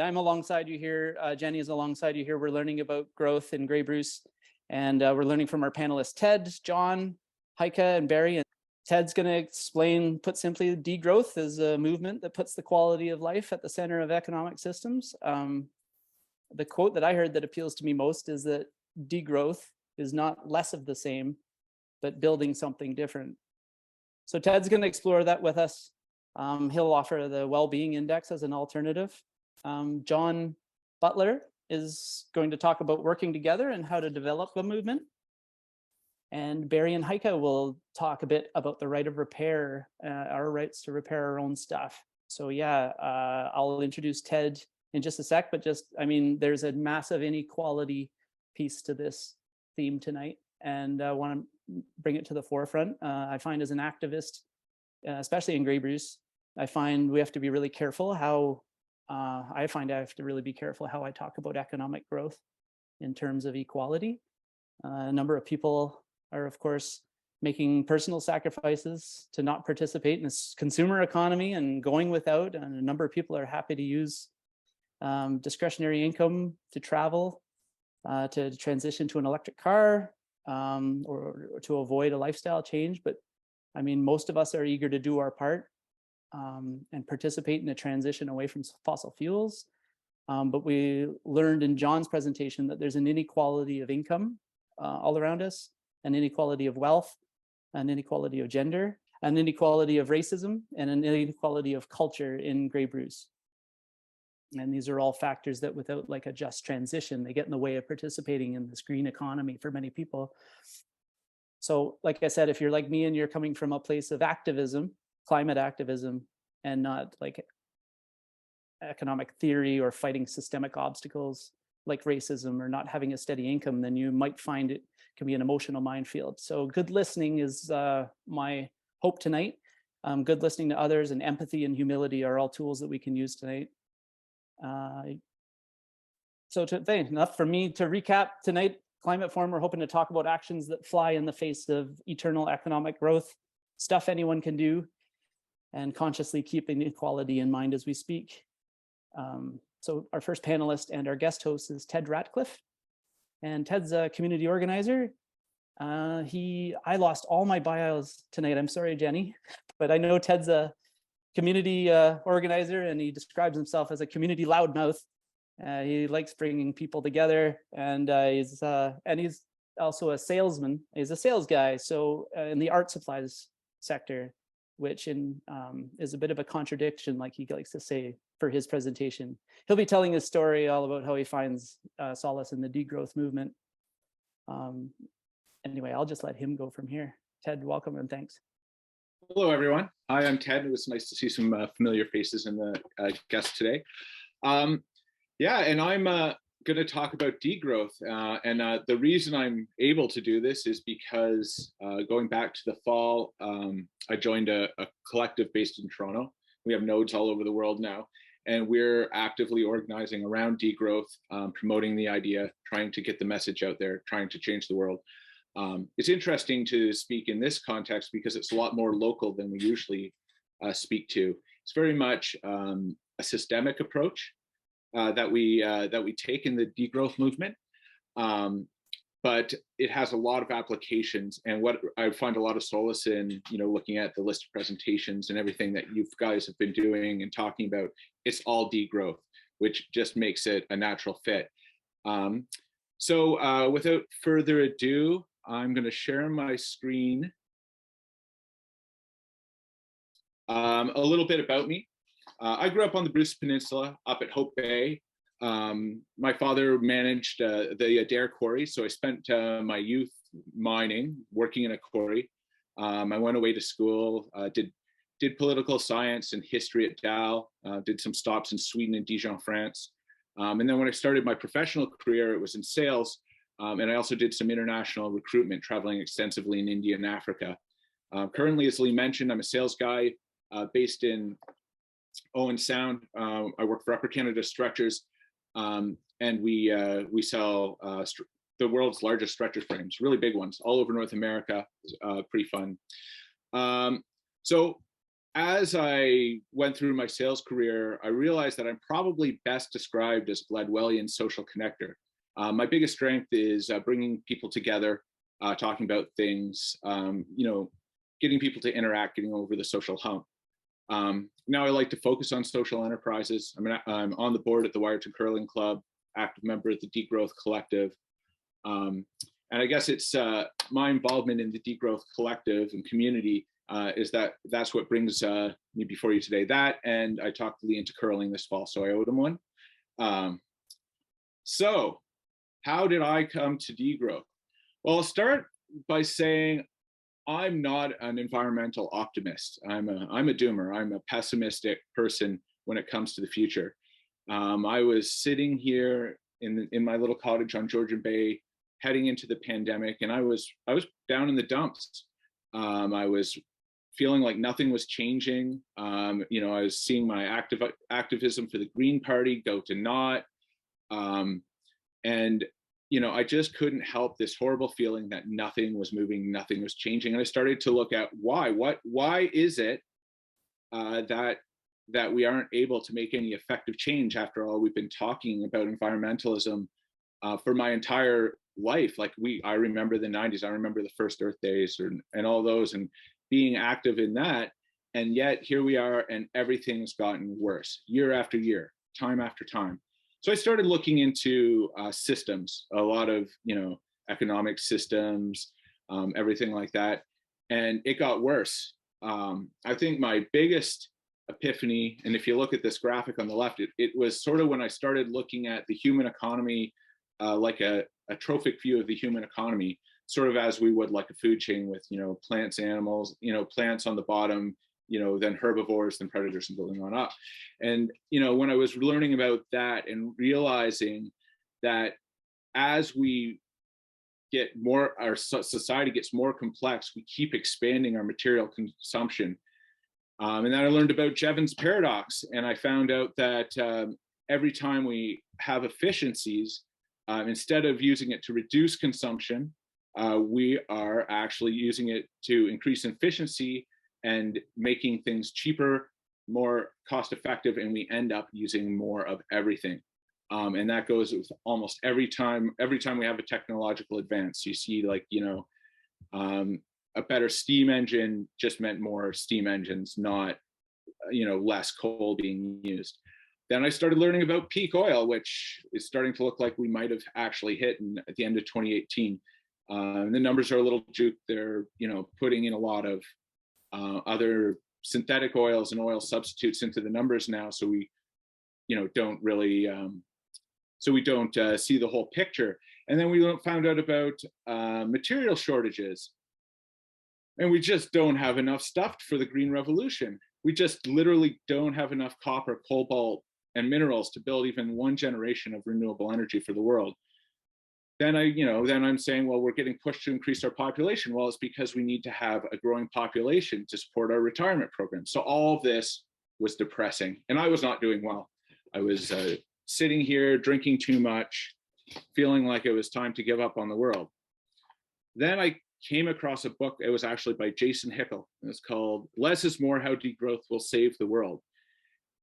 I'm alongside you here. Jenny is alongside you here. We're learning about growth in Grey Bruce, and we're learning from our panelists, Ted, John, Heike, and Barry. And Ted's going to explain, put simply, degrowth is a movement that puts the quality of life at the center of economic systems. The quote that I heard that appeals to me most is that degrowth is not less of the same, but building something different. So Ted's going to explore that with us. He'll offer the well-being index as an alternative. John Butler is going to talk about working together and how to develop a movement. And Barry and Heike will talk a bit about the right of repair, our rights to repair our own stuff. So yeah, I'll introduce Ted in just a sec, but there's a massive inequality piece to this theme tonight, and I want to bring it to the forefront. I find as an activist, especially in Grey Bruce, I find we have to be really careful how I have to really be careful how I talk about economic growth in terms of equality. A number of people are, of course, making personal sacrifices to not participate in this consumer economy and going without. And a number of people are happy to use discretionary income to travel, to transition to an electric car, or to avoid a lifestyle change. But I mean, most of us are eager to do our part and participate in a transition away from fossil fuels. But we learned in John's presentation that there's an inequality of income all around us, an inequality of wealth, an inequality of gender, an inequality of racism, and an inequality of culture in Grey Bruce. And these are all factors that without like a just transition, they get in the way of participating in this green economy for many people. So like I said, if you're like me and you're coming from a place of activism, climate activism, and not like economic theory or fighting systemic obstacles like racism or not having a steady income, then you might find it can be an emotional minefield. So good listening is my hope tonight. Good listening to others and empathy and humility are all tools that we can use tonight. Enough for me to recap tonight. Climate Forum, we're hoping to talk about actions that fly in the face of eternal economic growth, stuff anyone can do, and consciously keeping equality in mind as we speak. So our first panelist and our guest host is Ted Ratcliffe. And Ted's a community organizer. I lost all my bios tonight. I'm sorry, Jenny, but I know Ted's a community organizer, and he describes himself as a community loudmouth. He likes bringing people together, and he's also a salesman. He's a sales guy, so in the art supplies sector, which is a bit of a contradiction, like he likes to say for his presentation. He'll be telling his story all about how he finds solace in the degrowth movement. Anyway, I'll just let him go from here. Ted, welcome and thanks. Hello, everyone. Hi, I'm Ted. It was nice to see some familiar faces in the guests today. Yeah, and I'm going to talk about degrowth. And the reason I'm able to do this is because going back to the fall, I joined a collective based in Toronto. We have nodes all over the world now, and we're actively organizing around degrowth, promoting the idea, trying to get the message out there, trying to change the world. It's interesting to speak in this context because it's a lot more local than we usually speak to. It's very much a systemic approach that we take in the degrowth movement, but it has a lot of applications. And what I find a lot of solace in, looking at the list of presentations and everything that you guys have been doing and talking about, it's all degrowth, which just makes it a natural fit. So without further ado, I'm going to share my screen. A little bit about me. I grew up on the Bruce Peninsula up at Hope Bay. My father managed the Adair quarry, so I spent my youth mining, working in a quarry. I went away to school, did political science and history at Dal, did some stops in Sweden and Dijon, France. And then when I started my professional career, it was in sales. And I also did some international recruitment, traveling extensively in India and Africa. Currently, as Lee mentioned, I'm a sales guy based in Owen Sound. I work for Upper Canada Structures, and we sell the world's largest stretcher frames, really big ones, all over North America. Pretty fun. So as I went through my sales career, I realized that I'm probably best described as a Gladwellian social connector. My biggest strength is bringing people together, talking about things, getting people to interact, getting over the social hump. Now I like to focus on social enterprises. I'm on the board at the Wired to Curling Club, active member of the Degrowth Collective. And I guess it's my involvement in the Degrowth Collective and community that's what brings me before you today. That, and I talked Lee into curling this fall, so I owed him one. So how did I come to Degrowth? Well, I'll start by saying I'm not an environmental optimist. I'm a doomer. I'm a pessimistic person when it comes to the future. I was sitting here in my little cottage on Georgian Bay, heading into the pandemic, and I was down in the dumps. I was feeling like nothing was changing. I was seeing my activism for the Green Party go to naught. And I just couldn't help this horrible feeling that nothing was moving, nothing was changing. And I started to look at why is it that we aren't able to make any effective change? After all, we've been talking about environmentalism for my entire life. I remember the 90s, I remember the first Earth Days and all those, and being active in that. And yet here we are, and everything's gotten worse year after year, time after time. So I started looking into systems, a lot of, economic systems, everything like that. And it got worse. I think my biggest epiphany, and if you look at this graphic on the left, it was sort of when I started looking at the human economy like a trophic view of the human economy, sort of as we would like a food chain with, plants, animals, plants on the bottom, then herbivores, then predators, and building on up. And, when I was learning about that and realizing that as we get more, our society gets more complex, we keep expanding our material consumption. And then I learned about Jevons paradox, and I found out that every time we have efficiencies, instead of using it to reduce consumption, we are actually using it to increase efficiency and making things cheaper, more cost effective, and we end up using more of everything. And that goes with almost every time we have a technological advance. You see, a better steam engine just meant more steam engines, not less coal being used. Then I started learning about peak oil, which is starting to look like we might have actually hit at the end of 2018. The numbers are a little juked. They're putting in a lot of other synthetic oils and oil substitutes into the numbers now, so we don't really see the whole picture. And then we found out about material shortages, and we just don't have enough stuff for the green revolution. We just literally don't have enough copper, cobalt, and minerals to build even one generation of renewable energy for the world. Then I'm saying, well, we're getting pushed to increase our population. Well, it's because we need to have a growing population to support our retirement program. So all of this was depressing, and I was not doing well. I was sitting here drinking too much, feeling like it was time to give up on the world. Then I came across a book. It was actually by Jason Hickel. It's called Less is More: How Degrowth Will Save the World.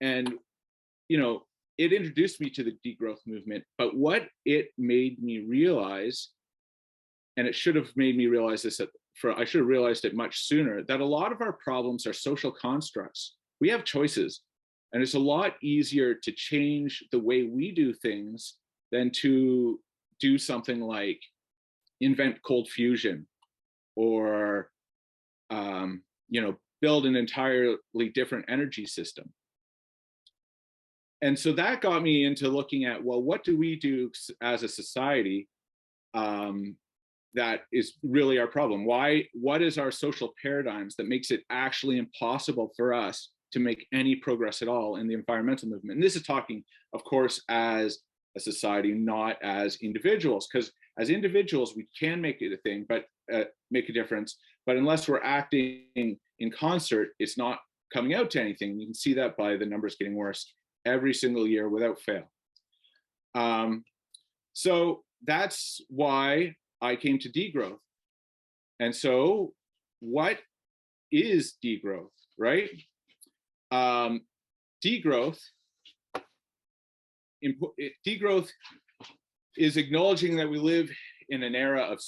And it introduced me to the degrowth movement, but what it made me realize, and it should have made me realize this I should have realized it much sooner, that a lot of our problems are social constructs. We have choices, and it's a lot easier to change the way we do things than to do something like invent cold fusion or build an entirely different energy system. And so that got me into looking at, well, what do we do as a society that is really our problem? What is our social paradigms that makes it actually impossible for us to make any progress at all in the environmental movement? And this is talking, of course, as a society, not as individuals, because as individuals, we can make it a thing, but make a difference. But unless we're acting in concert, it's not coming out to anything. You can see that by the numbers getting worse every single year without fail. So that's why I came to Degrowth. And so what is degrowth, right? degrowth, degrowth is acknowledging that we live in an era of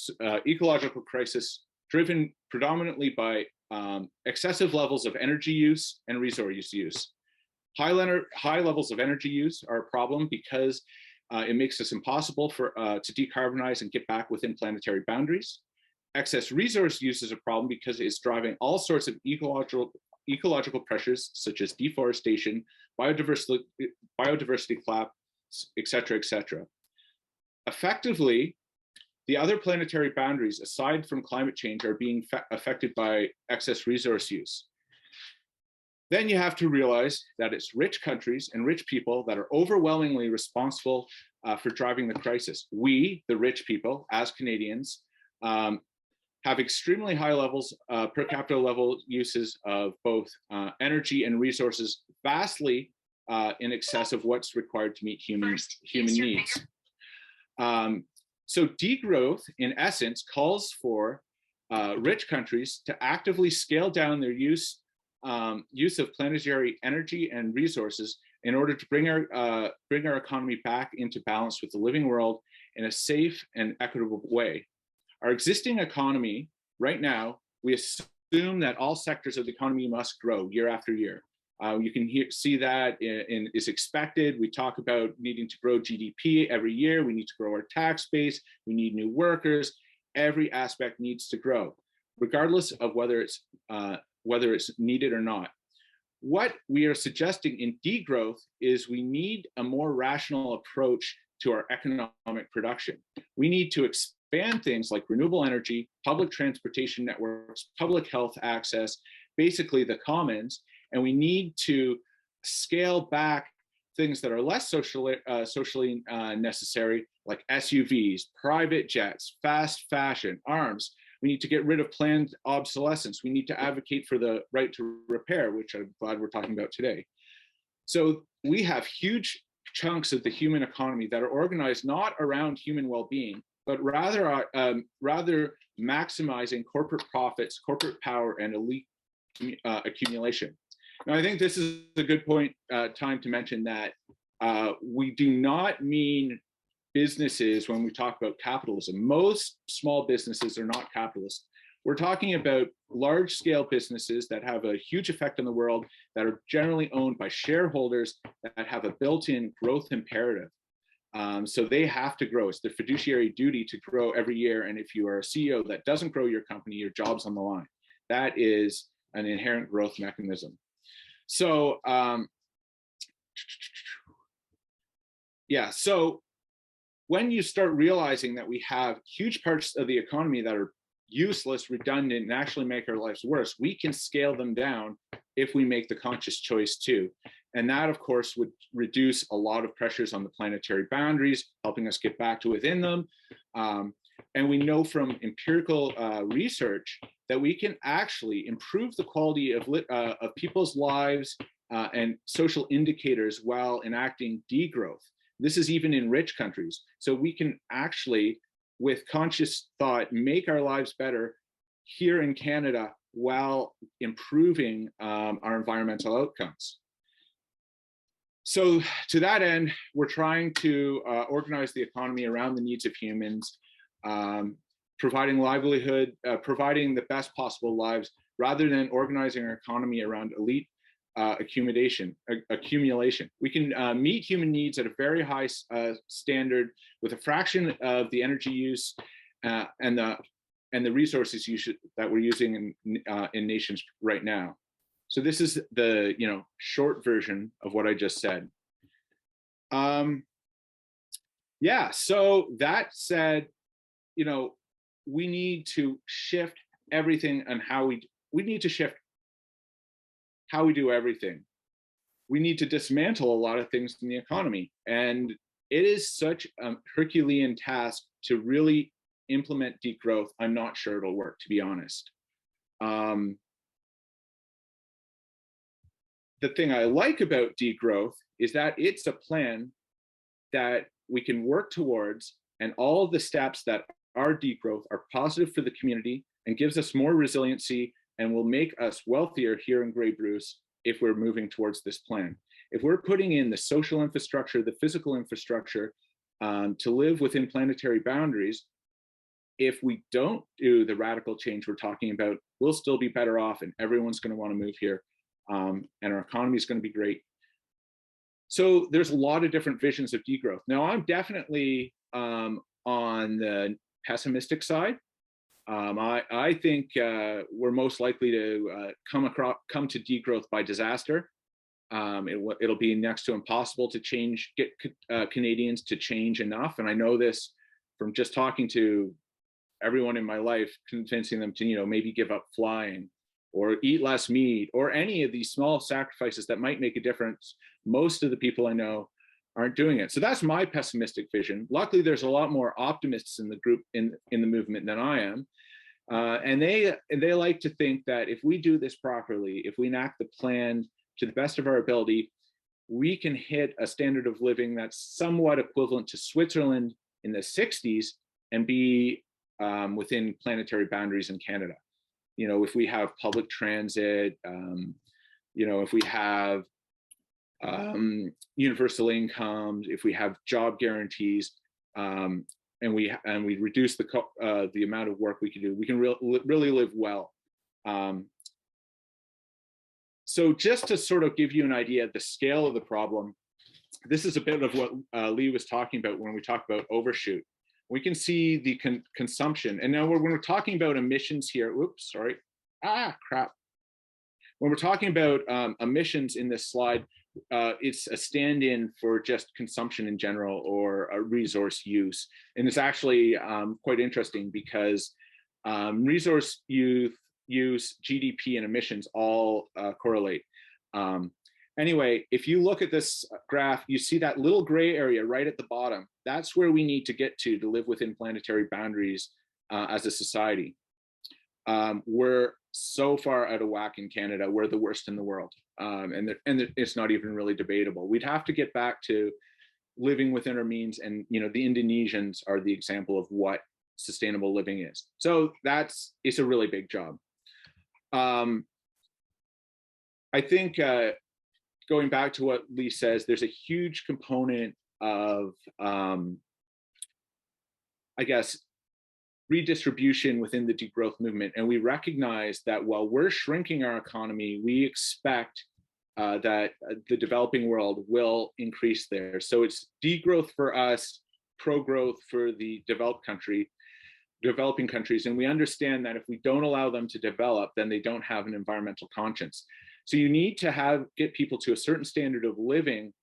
ecological crisis driven predominantly by excessive levels of energy use and resource use. High levels of energy use are a problem because it makes us impossible to decarbonize and get back within planetary boundaries. Excess resource use is a problem because it's driving all sorts of ecological pressures such as deforestation, biodiversity collapse, et cetera, et cetera. Effectively, the other planetary boundaries, aside from climate change, are being affected by excess resource use. Then you have to realize that it's rich countries and rich people that are overwhelmingly responsible for driving the crisis. We, the rich people, as Canadians, have extremely high levels, per capita level uses of both energy and resources, vastly in excess of what's required to meet human needs. So degrowth, in essence, calls for rich countries to actively scale down their use of planetary energy and resources in order to bring our economy back into balance with the living world in a safe and equitable way. Our existing economy, right now, we assume that all sectors of the economy must grow year after year. You can see that is expected. We talk about needing to grow GDP every year. We need to grow our tax base. We need new workers. Every aspect needs to grow, regardless of whether it's needed or not. What we are suggesting in degrowth is we need a more rational approach to our economic production. We need to expand things like renewable energy, public transportation networks, public health access, basically the commons, and we need to scale back things that are less socially necessary, like SUVs, private jets, fast fashion, arms. We need to get rid of planned obsolescence. We need to advocate for the right to repair, which I'm glad we're talking about today. So we have huge chunks of the human economy that are organized not around human well-being, but rather maximizing corporate profits, corporate power, and elite accumulation. Now, I think this is a good time to mention that we do not mean businesses when we talk about capitalism. Most small businesses are not capitalist. We're talking about large-scale businesses that have a huge effect on the world, that are generally owned by shareholders that have a built-in growth imperative. So they have to grow. It's their fiduciary duty to grow every year. And if you are a CEO that doesn't grow your company, your job's on the line. That is an inherent growth mechanism. So, so when you start realizing that we have huge parts of the economy that are useless, redundant, and actually make our lives worse, we can scale them down if we make the conscious choice too. And that, of course, would reduce a lot of pressures on the planetary boundaries, helping us get back to within them. And we know from empirical research that we can actually improve the quality of people's lives and social indicators while enacting degrowth. This is even in rich countries. So we can actually, with conscious thought, make our lives better here in Canada while improving our environmental outcomes. So to that end, we're trying to organize the economy around the needs of humans, providing livelihood, providing the best possible lives, rather than organizing our economy around elite accumulation. We can meet human needs at a very high standard with a fraction of the energy use and the resources that we're using in nations right now. So this is the short version of what I just said. So that said, we need to shift everything and we need to shift how we do everything. We need to dismantle a lot of things in the economy. And it is such a Herculean task to really implement degrowth. I'm not sure it'll work, to be honest. The thing I like about degrowth is that it's a plan that we can work towards, and all of the steps that are degrowth are positive for the community and gives us more resiliency and will make us wealthier here in Grey Bruce if we're moving towards this plan. If we're putting in the social infrastructure, the physical infrastructure to live within planetary boundaries, if we don't do the radical change we're talking about, we'll still be better off and everyone's going to want to move here, and our economy is going to be great. So there's a lot of different visions of degrowth. Now, I'm definitely on the pessimistic side. I think we're most likely to come to degrowth by disaster. It'll be next to impossible to get Canadians to change enough. And I know this from just talking to everyone in my life, convincing them to, maybe give up flying or eat less meat or any of these small sacrifices that might make a difference. Most of the people I know aren't doing it. So that's my pessimistic vision. Luckily, there's a lot more optimists in the group, in the movement than I am. And they like to think that if we do this properly, if we enact the plan to the best of our ability, we can hit a standard of living that's somewhat equivalent to Switzerland in the 60s and be within planetary boundaries in Canada. If we have public transit, if we have universal incomes, if we have job guarantees, and we reduce the amount of work we can do, we can really live well. So just to sort of give you an idea of the scale of the problem, this is a bit of what Lee was talking about when we talk about overshoot. We can see the consumption. And now when we're talking about emissions here, oops, sorry. Crap. When we're talking about emissions in this slide, it's a stand-in for just consumption in general or a resource use. And it's actually quite interesting because resource use, GDP, and emissions all correlate. Anyway, if you look at this graph, you see that little gray area right at the bottom. That's where we need to get to live within planetary boundaries as a society. We're so far out of whack in Canada. We're the worst in the world. And it's not even really debatable. We'd have to get back to living within our means. And, the Indonesians are the example of what sustainable living is. So it's a really big job. I think going back to what Lee says, there's a huge component of, redistribution within the degrowth movement. And we recognize that while we're shrinking our economy, we expect that the developing world will increase there. So it's degrowth for us, pro-growth for the developing countries. And we understand that if we don't allow them to develop, then they don't have an environmental conscience. So you need to get people to a certain standard of living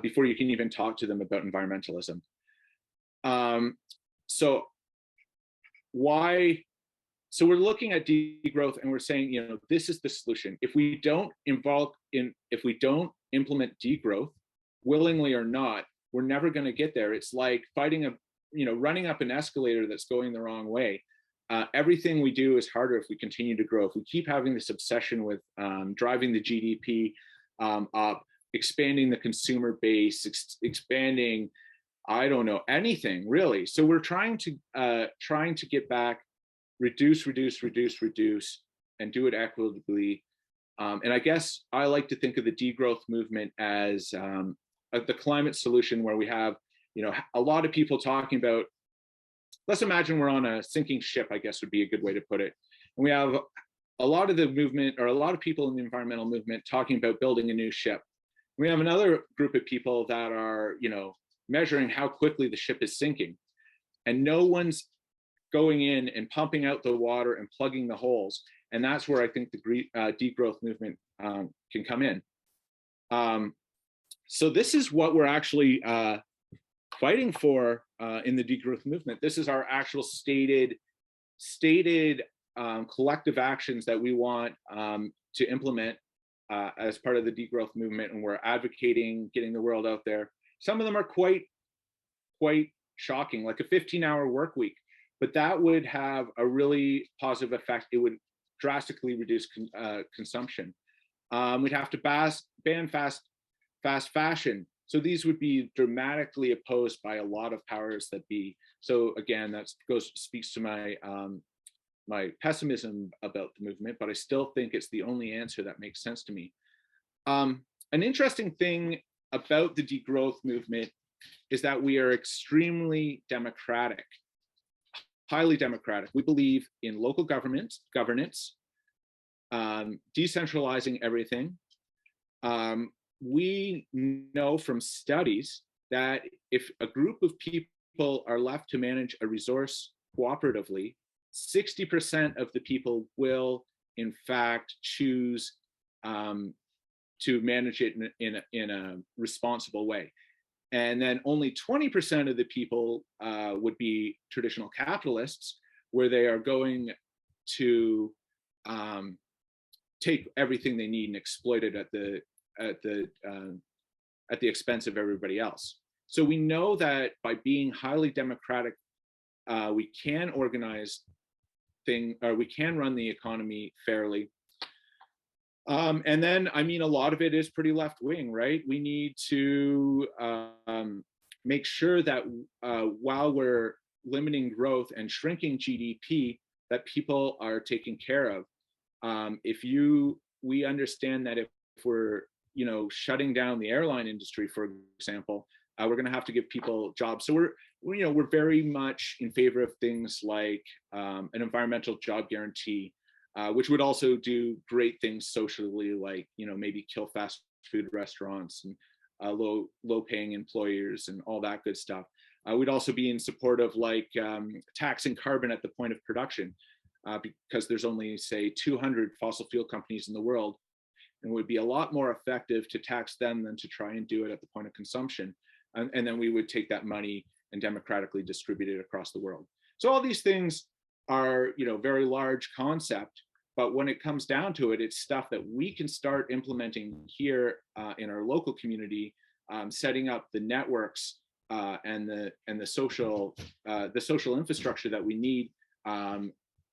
before you can even talk to them about environmentalism. So we're looking at degrowth and we're saying, this is the solution. If we don't implement degrowth, willingly or not, we're never going to get there. It's like running up an escalator that's going the wrong way. Everything we do is harder if we continue to grow. If we keep having this obsession with driving the GDP up, expanding the consumer base, expanding, I don't know, anything really. So we're trying to get back, reduce, and do it equitably. And I guess I like to think of the degrowth movement as the climate solution, where we have, a lot of people talking about, let's imagine we're on a sinking ship, I guess would be a good way to put it. And we have a lot of the movement, or a lot of people in the environmental movement, talking about building a new ship. We have another group of people that are, measuring how quickly the ship is sinking. And no one's going in and pumping out the water and plugging the holes. And that's where I think the degrowth movement can come in. So this is what we're actually fighting for in the degrowth movement. This is our actual stated collective actions that we want to implement as part of the degrowth movement, and we're advocating getting the world out there. Some of them are quite shocking, like a 15-hour work week, but that would have a really positive effect. It would drastically reduce consumption. We'd have to ban fast fashion. So these would be dramatically opposed by a lot of powers that be. So again, that speaks to my my pessimism about the movement, but I still think it's the only answer that makes sense to me. An interesting thing about the degrowth movement is that we are extremely democratic, highly democratic. We believe in local governance, decentralizing everything. We know from studies that if a group of people are left to manage a resource cooperatively, 60% of the people will, in fact, choose to manage it in a responsible way. And then only 20% of the people would be traditional capitalists, where they are going to take everything they need and exploit it at the expense of everybody else. So we know that by being highly democratic, we can organize we can run the economy fairly. And then, I mean, a lot of it is pretty left wing, right? We need to make sure that while we're limiting growth and shrinking GDP, that people are taken care of. We understand that if we're, shutting down the airline industry, for example, we're going to have to give people jobs. So we're very much in favor of things like an environmental job guarantee, which would also do great things socially, like maybe kill fast food restaurants and low paying employers and all that good stuff. We'd also be in support of like taxing carbon at the point of production, because there's only, say, 200 fossil fuel companies in the world, and it would be a lot more effective to tax them than to try and do it at the point of consumption. And then we would take that money and democratically distribute it across the world. So all these things are, very large concept, but when it comes down to it, it's stuff that we can start implementing here in our local community, setting up the networks and the social infrastructure that we need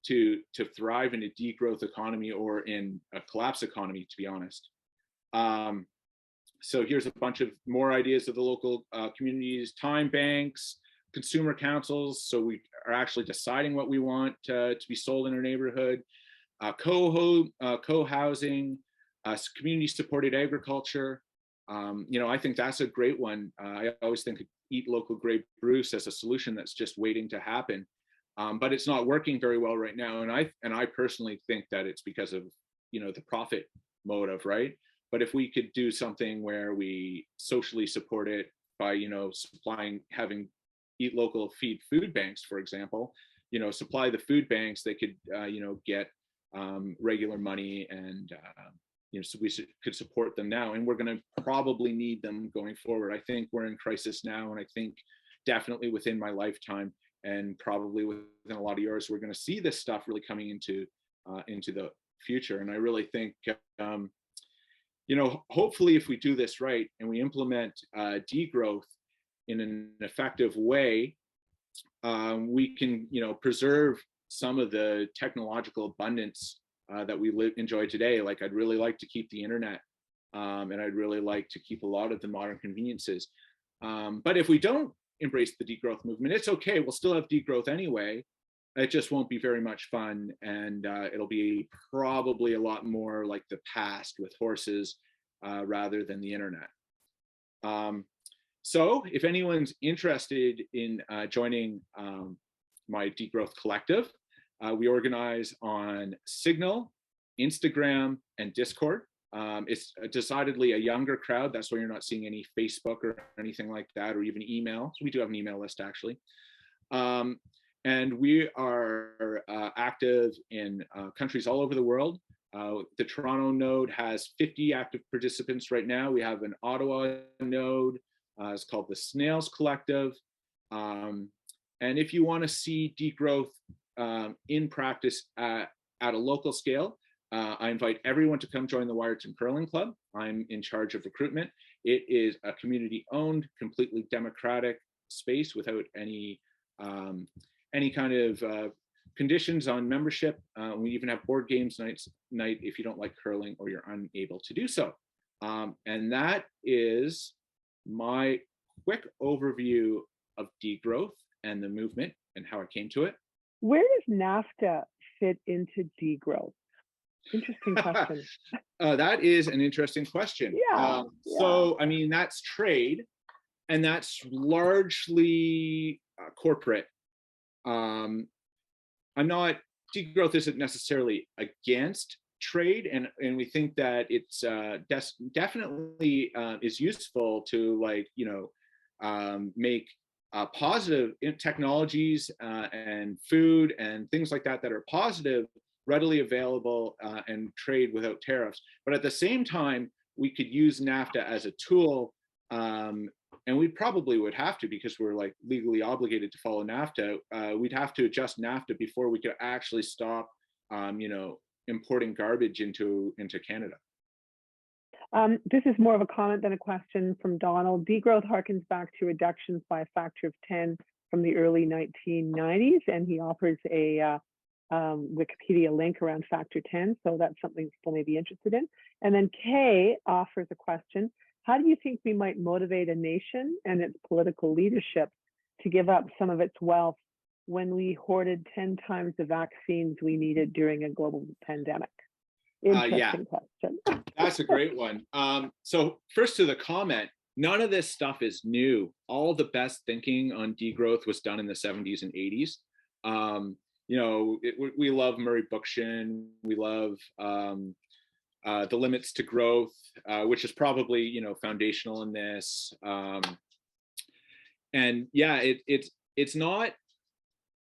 to thrive in a degrowth economy or in a collapse economy, to be honest. So here's a bunch of more ideas of the local communities: time banks, consumer councils, so we are actually deciding what we want to be sold in our neighborhood, co-housing, community-supported agriculture. I think that's a great one. I always think Eat Local Grey Bruce as a solution that's just waiting to happen, but it's not working very well right now. And I personally think that it's because of the profit motive, right? But if we could do something where we socially support it by having Eat Local feed food banks, for example, supply the food banks, they could get regular money, and so we could support them now, and we're going to probably need them going forward. I think we're in crisis now, and I think definitely within my lifetime, and probably within a lot of yours, we're going to see this stuff really coming into the future. And I really think hopefully if we do this right and we implement degrowth in an effective way, we can preserve some of the technological abundance that we enjoy today. Like, I'd really like to keep the internet, and I'd really like to keep a lot of the modern conveniences. But if we don't embrace the degrowth movement, it's okay. We'll still have degrowth anyway. It just won't be very much fun, and it'll be probably a lot more like the past with horses rather than the internet. So if anyone's interested in joining my degrowth collective, we organize on Signal, Instagram, and Discord. It's decidedly a younger crowd. That's why you're not seeing any Facebook or anything like that, or even email. So we do have an email list, actually. And we are active in countries all over the world. The Toronto node has 50 active participants right now. We have an Ottawa node. It's called the Snails Collective. And if you want to see degrowth in practice at a local scale, I invite everyone to come join the Wyerton Curling Club. I'm in charge of recruitment. It is a community-owned, completely democratic space without any kind of conditions on membership. We even have board games night if you don't like curling or you're unable to do so. And that is my quick overview of degrowth and the movement and how I came to it. Where does NAFTA fit into degrowth? Interesting question. That is an interesting question. Yeah. So, I mean, that's trade, and that's largely corporate. Degrowth isn't necessarily against trade, and we think that it's definitely is useful to, like, make positive technologies and food and things like that are positive, readily available, and trade without tariffs. But at the same time, we could use NAFTA as a tool, and we probably would have to, because we're like legally obligated to follow NAFTA. We'd have to adjust NAFTA before we could actually stop, importing garbage into Canada. This is more of a comment than a question from Donald. Degrowth harkens back to reductions by a factor of 10 from the early 1990s, and he offers a Wikipedia link around factor 10, so that's something people may be interested in. And then Kay offers a question: how do you think we might motivate a nation and its political leadership to give up some of its wealth when we hoarded 10 times the vaccines we needed during a global pandemic? Interesting question. That's a great one. So first, to the comment, none of this stuff is new. All the best thinking on degrowth was done in the 70s and 80s. We love Murray Bookchin. We love the limits to growth, which is probably, foundational in this. And yeah, it's not,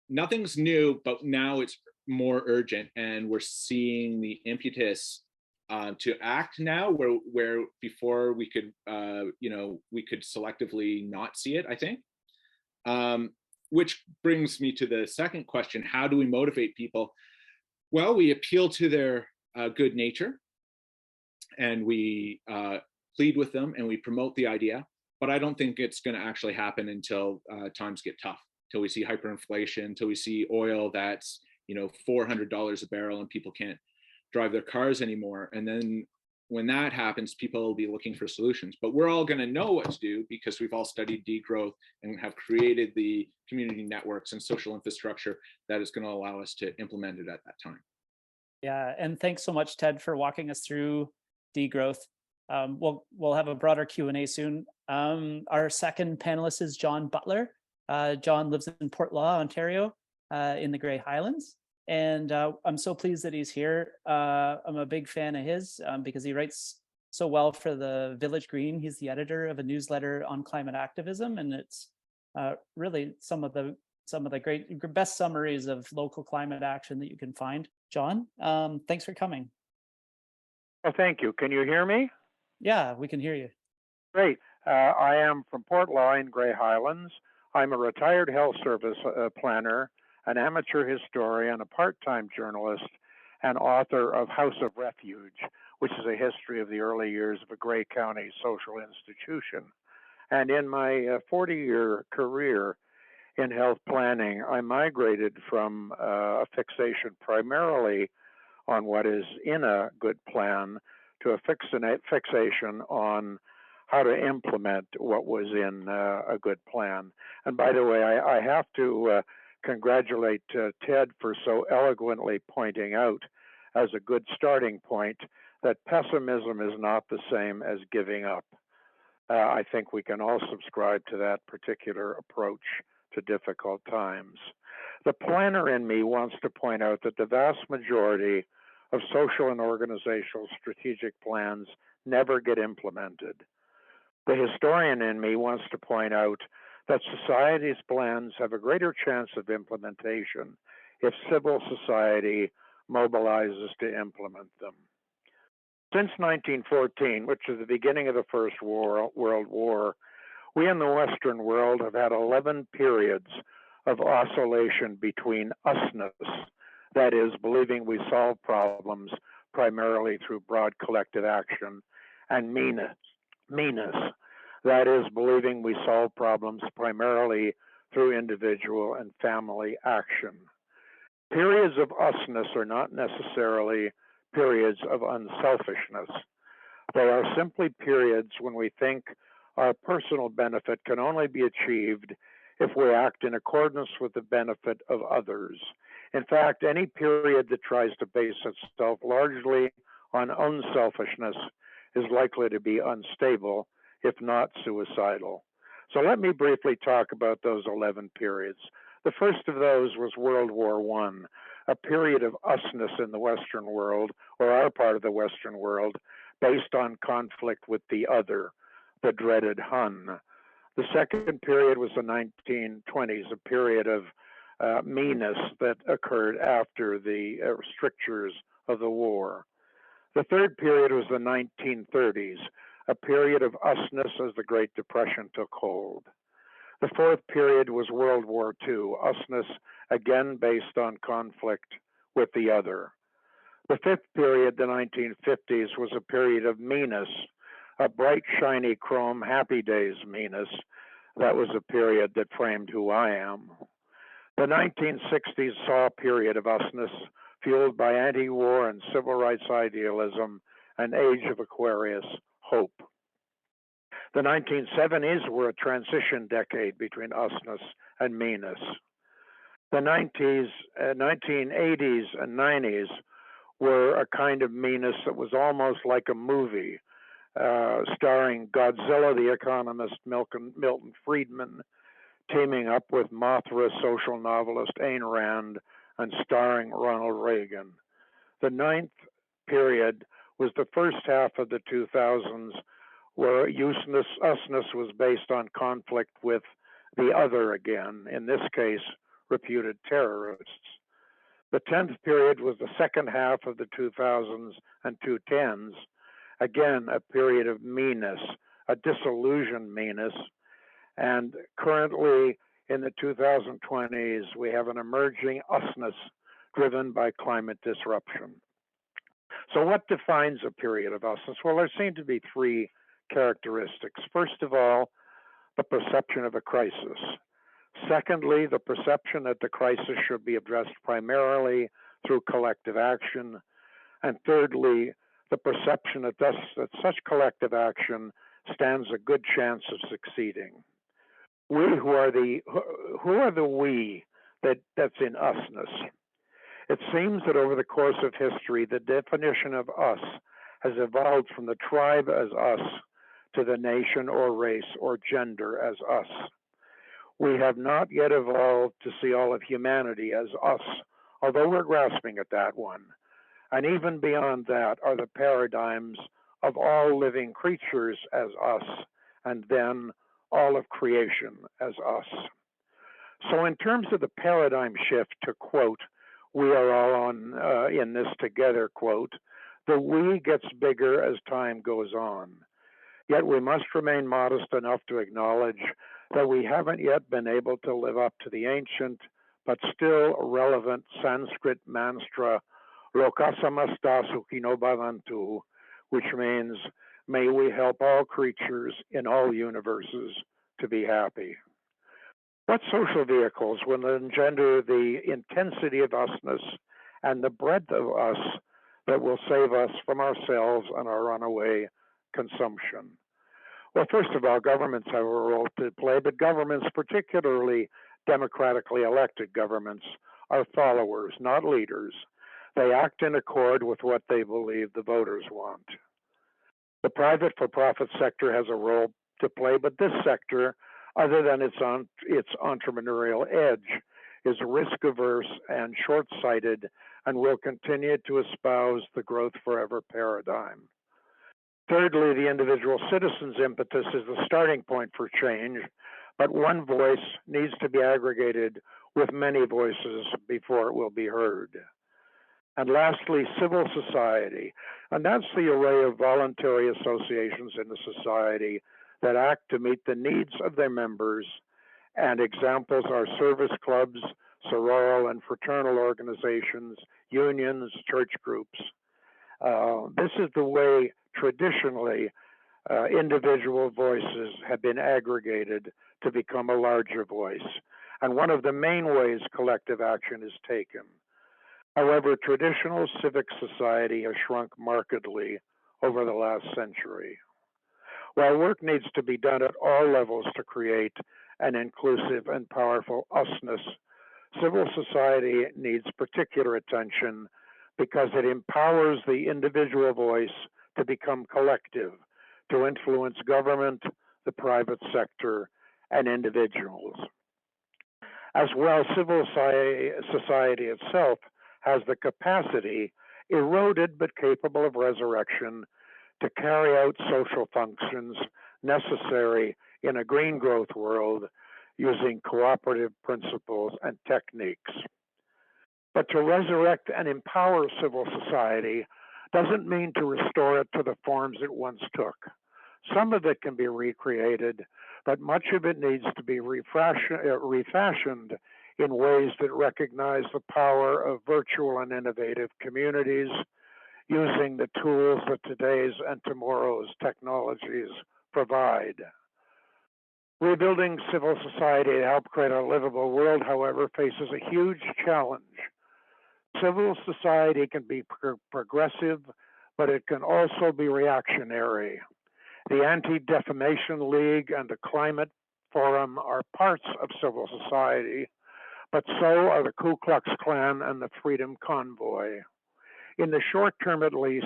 nothing's new, but now it's more urgent, and we're seeing the impetus to act now, where before we could, we could selectively not see it, I think. Which brings me to the second question: how do we motivate people? Well, we appeal to their good nature, and we plead with them, and we promote the idea. But I don't think it's going to actually happen until times get tough, till we see hyperinflation, till we see oil that's $400 a barrel and people can't drive their cars anymore. And then when that happens, people will be looking for solutions. But we're all going to know what to do, because we've all studied degrowth and have created the community networks and social infrastructure that is going to allow us to implement it at that time. Yeah, and thanks so much, Ted, for walking us through degrowth. We'll have a broader Q&A soon. Our second panelist is John Butler. John lives in Port Law, Ontario, in the Grey Highlands. And I'm so pleased that he's here. I'm a big fan of his because he writes so well for the Village Green. He's the editor of a newsletter on climate activism, and it's really some of the best summaries of local climate action that you can find. John, thanks for coming. Well, thank you. Can you hear me? Yeah, we can hear you. Great. I am from Port Law in Grey Highlands. I'm a retired health service planner, an amateur historian, a part-time journalist, and author of House of Refuge, which is a history of the early years of a Grey County social institution. And in my 40-year career in health planning, I migrated from a fixation primarily on what is in a good plan to a fixation on how to implement what was in a good plan. And by the way, I have to congratulate Ted for so eloquently pointing out as a good starting point that pessimism is not the same as giving up. I think we can all subscribe to that particular approach to difficult times. The planner in me wants to point out that the vast majority of social and organizational strategic plans never get implemented. The historian in me wants to point out that society's plans have a greater chance of implementation if civil society mobilizes to implement them. Since 1914, which is the beginning of the First World War, we in the Western world have had 11 periods of oscillation between usness, that is, believing we solve problems primarily through broad collective action, and meanness, that is, believing we solve problems primarily through individual and family action. Periods of usness are not necessarily periods of unselfishness. They are simply periods when we think our personal benefit can only be achieved if we act in accordance with the benefit of others. In fact, any period that tries to base itself largely on unselfishness is likely to be unstable, if not suicidal. So let me briefly talk about those 11 periods. The first of those was World War I, a period of usness in the Western world, or our part of the Western world, based on conflict with the other, the dreaded Hun. The second period was the 1920s, a period of meanness that occurred after the strictures of the war. The third period was the 1930s, a period of usness as the Great Depression took hold. The fourth period was World War II, usness again based on conflict with the other. The fifth period, the 1950s, was a period of meanness, a bright, shiny chrome, happy days meanness. That was a period that framed who I am. The 1960s saw a period of usness fueled by anti-war and civil rights idealism, an age of Aquarius hope. The 1970s were a transition decade between usness and meanness. The 1980s and 90s were a kind of meanness that was almost like a movie, starring Godzilla, the economist Milton Friedman, teaming up with Mothra social novelist Ayn Rand, and starring Ronald Reagan. The ninth period was the first half of the 2000s, where usness was based on conflict with the other again, in this case, reputed terrorists. The 10th period was the second half of the 2000s and 2010s, again, a period of meanness, a disillusioned meanness. And currently in the 2020s, we have an emerging usness driven by climate disruption. So what defines a period of usness? Well, there seem to be three characteristics. First of all, the perception of a crisis. Secondly, the perception that the crisis should be addressed primarily through collective action. And thirdly, the perception that such collective action stands a good chance of succeeding. Who are the we that's in usness? It seems that over the course of history, the definition of us has evolved from the tribe as us to the nation or race or gender as us. We have not yet evolved to see all of humanity as us, although we're grasping at that one. And even beyond that are the paradigms of all living creatures as us, and then all of creation as us. So in terms of the paradigm shift, to quote, we are all in this together, quote, the we gets bigger as time goes on. Yet we must remain modest enough to acknowledge that we haven't yet been able to live up to the ancient but still relevant Sanskrit mantra, Lokasamasta Sukhino Bhavantu, which means, may we help all creatures in all universes to be happy. What social vehicles will engender the intensity of usness and the breadth of us that will save us from ourselves and our runaway consumption? Well, first of all, governments have a role to play, but governments, particularly democratically elected governments, are followers, not leaders. They act in accord with what they believe the voters want. The private for-profit sector has a role to play, but this sector, other than its entrepreneurial edge, is risk-averse and short-sighted and will continue to espouse the growth forever paradigm. Thirdly, the individual citizen's impetus is the starting point for change, but one voice needs to be aggregated with many voices before it will be heard. And lastly, civil society, and that's the array of voluntary associations in the society that act to meet the needs of their members, and examples are service clubs, sororal and fraternal organizations, unions, church groups. This is the way traditionally individual voices have been aggregated to become a larger voice, and one of the main ways collective action is taken. However, traditional civic society has shrunk markedly over the last century. While work needs to be done at all levels to create an inclusive and powerful usness, civil society needs particular attention because it empowers the individual voice to become collective, to influence government, the private sector, and individuals. As well, civil society itself has the capacity, eroded but capable of resurrection, to carry out social functions necessary in a green growth world using cooperative principles and techniques. But to resurrect and empower civil society doesn't mean to restore it to the forms it once took. Some of it can be recreated, but much of it needs to be refashioned in ways that recognize the power of virtual and innovative communities, using the tools that today's and tomorrow's technologies provide. Rebuilding civil society to help create a livable world, however, faces a huge challenge. Civil society can be progressive, but it can also be reactionary. The Anti-Defamation League and the Climate Forum are parts of civil society, but so are the Ku Klux Klan and the Freedom Convoy. In the short term, at least,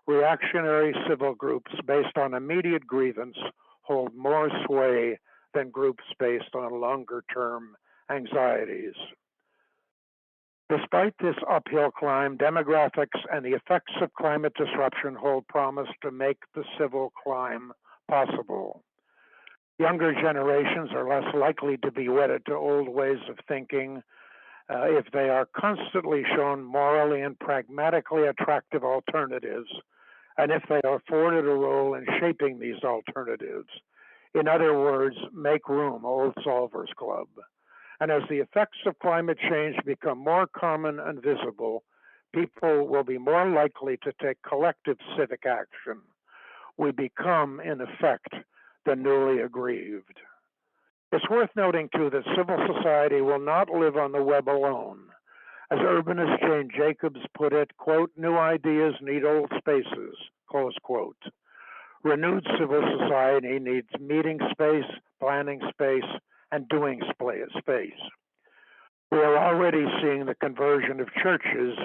reactionary civil groups based on immediate grievance hold more sway than groups based on longer term anxieties. Despite this uphill climb, demographics and the effects of climate disruption hold promise to make the civil climb possible. Younger generations are less likely to be wedded to old ways of thinking if they are constantly shown morally and pragmatically attractive alternatives, and if they are afforded a role in shaping these alternatives. In other words, make room, Old Solvers Club. And as the effects of climate change become more common and visible, people will be more likely to take collective civic action. We become, in effect, the newly aggrieved. It's worth noting, too, that civil society will not live on the web alone. As urbanist Jane Jacobs put it, quote, "New ideas need old spaces," close quote. Renewed civil society needs meeting space, planning space, and doing space. We are already seeing the conversion of churches,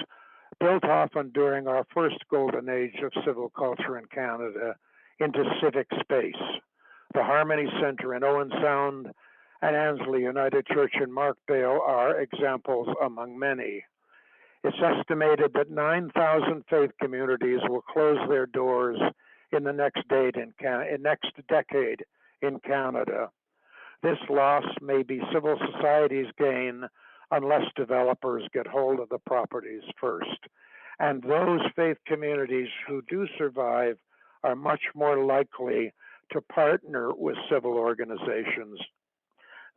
built often during our first golden age of civil culture in Canada, into civic space. The Harmony Center in Owen Sound and Annesley United Church in Markdale are examples among many. It's estimated that 9,000 faith communities will close their doors in the next decade in Canada. This loss may be civil society's gain unless developers get hold of the properties first. And those faith communities who do survive are much more likely to partner with civil organizations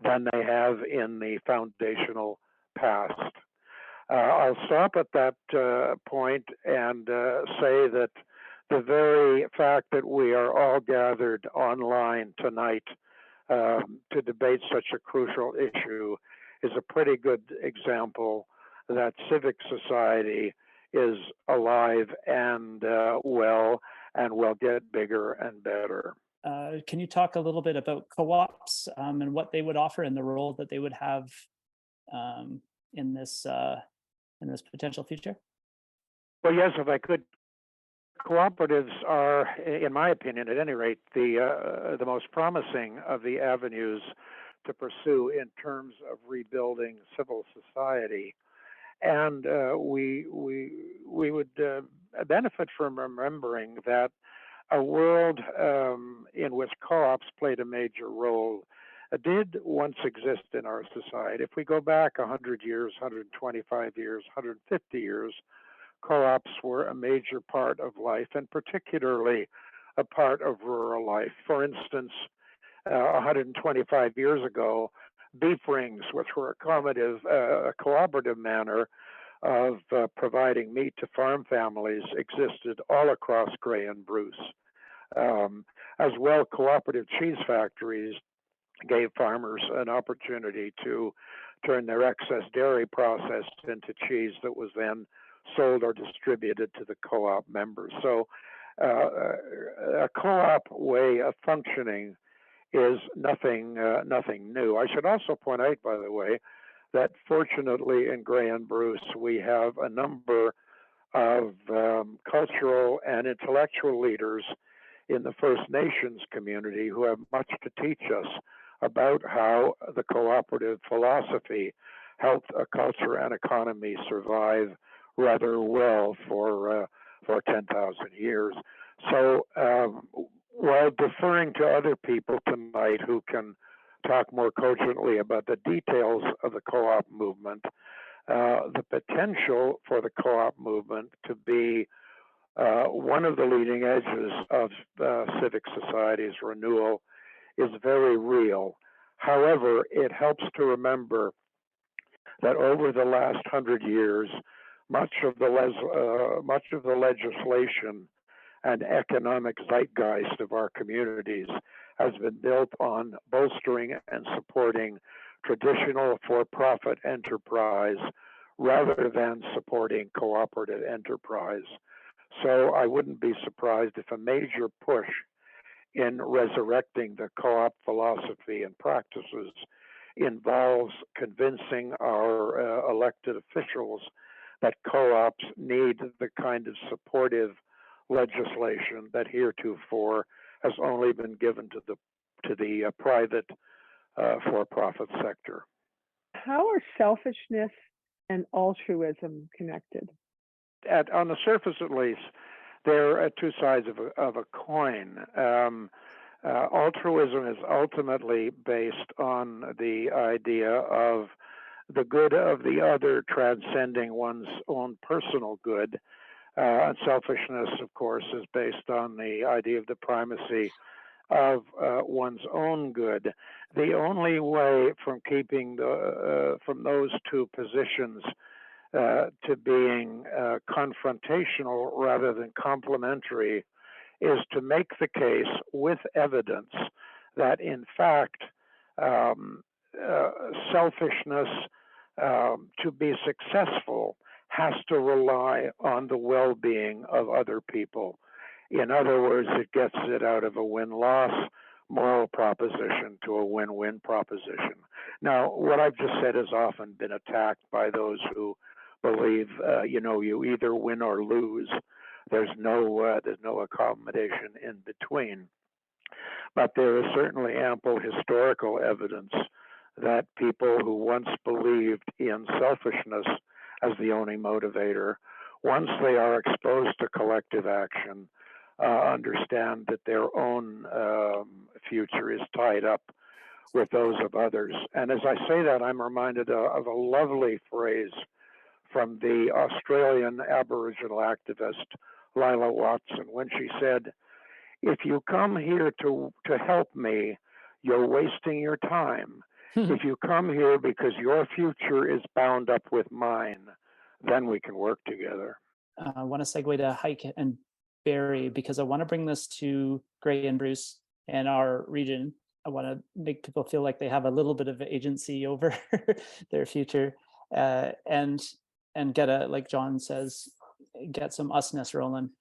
than they have in the foundational past. I'll stop at that point and say that the very fact that we are all gathered online tonight to debate such a crucial issue is a pretty good example that civic society is alive and well, and will get bigger and better. Can you talk a little bit about co-ops and what they would offer and the role that they would have in this potential future? Well, yes, if I could. Cooperatives are, in my opinion, at any rate, the most promising of the avenues to pursue in terms of rebuilding civil society, and we would benefit from remembering that a world in which co-ops played a major role did once exist in our society. If we go back 100 years, 125 years, 150 years, co-ops were a major part of life, and particularly a part of rural life. For instance, 125 years ago, beef rings, which were a cooperative manner of providing meat to farm families, existed all across Grey and Bruce. As well, cooperative cheese factories gave farmers an opportunity to turn their excess dairy process into cheese that was then sold or distributed to the co-op members. So a co-op way of functioning is nothing new. I should also point out, by the way, that fortunately in Gray and Bruce, we have a number of cultural and intellectual leaders in the First Nations community who have much to teach us about how the cooperative philosophy helped a culture and economy survive rather well for 10,000 years. So while deferring to other people tonight who can talk more cogently about the details of the co-op movement, the potential for the co-op movement to be one of the leading edges of civic society's renewal is very real. However, it helps to remember that over the last 100 years, much of the legislation and economic zeitgeist of our communities has been built on bolstering and supporting traditional for-profit enterprise rather than supporting cooperative enterprise. So I wouldn't be surprised if a major push in resurrecting the co-op philosophy and practices involves convincing our elected officials that co-ops need the kind of supportive legislation that heretofore has only been given to the private for-profit sector. How are selfishness and altruism connected? On the surface, at least, they're two sides of a coin. Altruism is ultimately based on the idea of the good of the other transcending one's own personal good. And selfishness, of course, is based on the idea of the primacy of one's own good. The only way from keeping from those two positions to being confrontational rather than complementary is to make the case with evidence that, in fact, selfishness to be successful has to rely on the well-being of other people. In other words, it gets it out of a win-loss moral proposition to a win-win proposition. Now, what I've just said has often been attacked by those who believe, you either win or lose. There's no accommodation in between. But there is certainly ample historical evidence that people who once believed in selfishness as the only motivator, once they are exposed to collective action, understand that their own future is tied up with those of others. And as I say that, I'm reminded of a lovely phrase from the Australian Aboriginal activist Lila Watson when she said, "If you come here to help me, you're wasting your time. If you come here because your future is bound up with mine, then we can work together." I want to segue to Heike and Barry because I want to bring this to Gray and Bruce and our region. I want to make people feel like they have a little bit of agency over their future, and get like John says, get some usness rolling.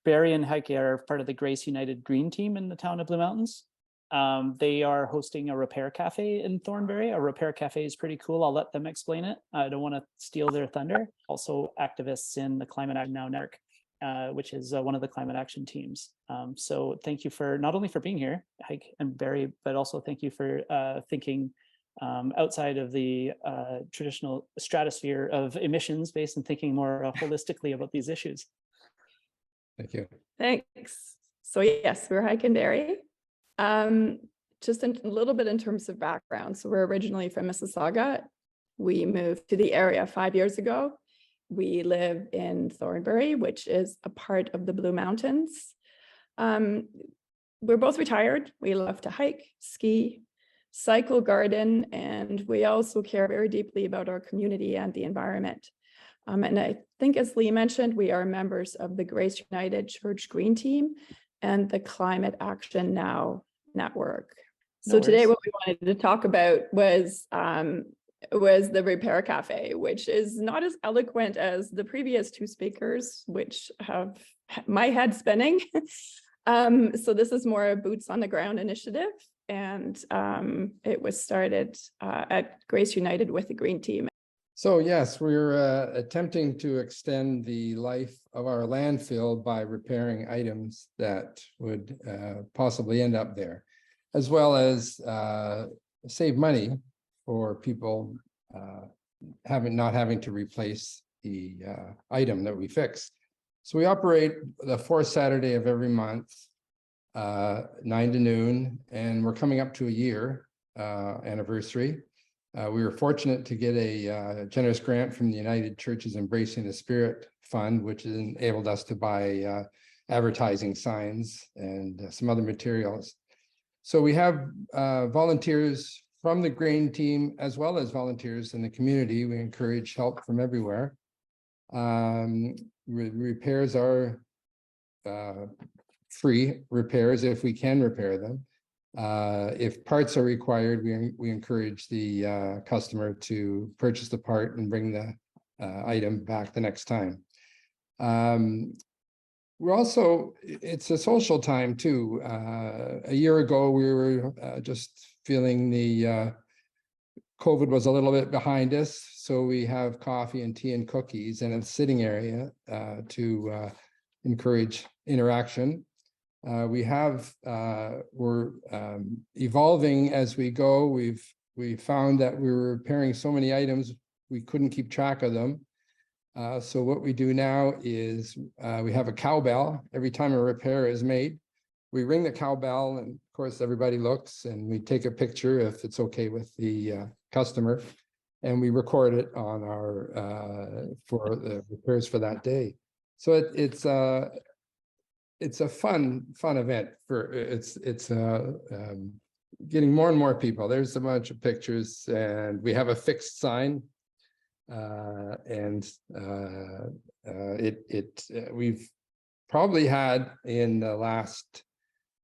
Barry and Heike are part of the Grace United Green Team in the town of Blue Mountains. They are hosting a repair cafe in Thornbury. A repair cafe is pretty cool. I'll let them explain it. I don't want to steal their thunder. Also activists in the Climate Action Now network, which is one of the climate action teams. So thank you for not only for being here, Heike and Barry, but also thank you for thinking outside of the traditional stratosphere of emissions based and thinking more holistically about these issues. Thank you. Thanks. So yes, we're Heike and Barry. Just a little bit in terms of background. So we're originally from Mississauga. We moved to the area 5 years ago. We live in Thornbury, which is a part of the Blue Mountains. We're both retired. We love to hike, ski, cycle, garden, and we also care very deeply about our community and the environment. And I think, as Lee mentioned, we are members of the Grace United Church Green Team and the Climate Action Now network. So today what we wanted to talk about was the Repair Cafe, which is not as eloquent as the previous two speakers, which have my head spinning. So this is more a boots on the ground initiative. and it was started at Grace United with the Green Team. So yes, we're attempting to extend the life of our landfill by repairing items that would possibly end up there, as well as save money for people not having to replace the item that we fixed. So we operate the fourth Saturday of every month, 9 to noon, and we're coming up to a year anniversary. We were fortunate to get a generous grant from the United Churches Embracing the Spirit Fund, which enabled us to buy advertising signs and some other materials. So we have volunteers from the Green Team, as well as volunteers in the community. We encourage help from everywhere. Repairs are free repairs if we can repair them. If parts are required, we encourage the customer to purchase the part and bring the item back the next time. We're also, it's a social time too. A year ago, we were just feeling the COVID was a little bit behind us. So we have coffee and tea and cookies and a sitting area to encourage interaction. We're evolving as we go. We found that we were repairing so many items, we couldn't keep track of them. So what we do now is we have a cowbell. Every time a repair is made, we ring the cowbell, and of course everybody looks, and we take a picture if it's okay with the customer, and we record it on our for the repairs for that day. So it's a fun event it's getting more and more people. There's a bunch of pictures, and we have a fixed sign, we've probably had in the last,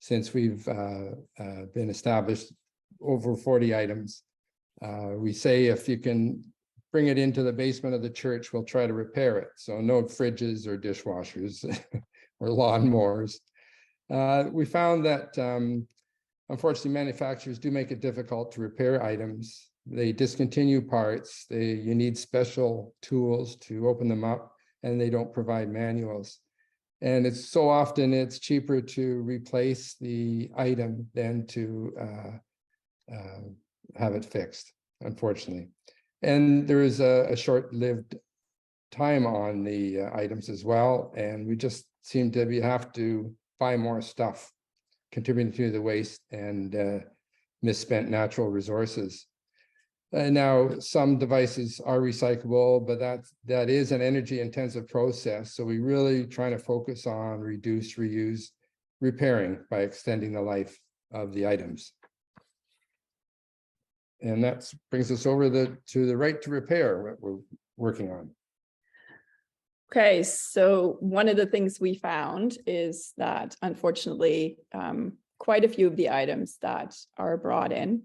since we've been established, over 40 items. We say if you can bring it into the basement of the church, we'll try to repair it. So no fridges or dishwashers or lawnmowers. We found that unfortunately manufacturers do make it difficult to repair items. They discontinue parts. You need special tools to open them up, and they don't provide manuals. And it's so often it's cheaper to replace the item than to have it fixed, unfortunately. And there is a short-lived time on the items as well, and we just seem to have to buy more stuff, contributing to the waste and misspent natural resources. Now, some devices are recyclable, but that is an energy-intensive process. So we really trying to focus on reduce, reuse, repairing by extending the life of the items. And that brings us over to the right to repair, what we're working on. Okay, so one of the things we found is that unfortunately, quite a few of the items that are brought in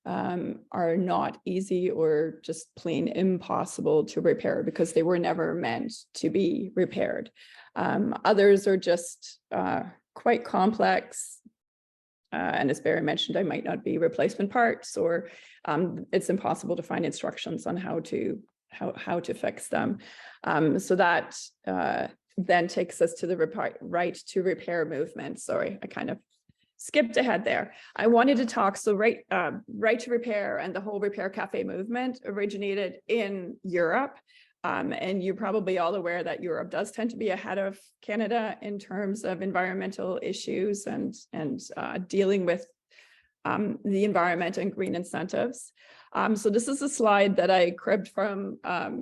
are not easy or just plain impossible to repair because they were never meant to be repaired. Others are just quite complex. And as Barry mentioned, I might not be replacement parts, or it's impossible to find instructions on how to fix them. So that then takes us to the right to repair movement. Sorry, I kind of skipped ahead there. I wanted to talk, so right to repair and the whole Repair Cafe movement originated in Europe. And you're probably all aware that Europe does tend to be ahead of Canada in terms of environmental issues and dealing with the environment and green incentives. So this is a slide that I cribbed from a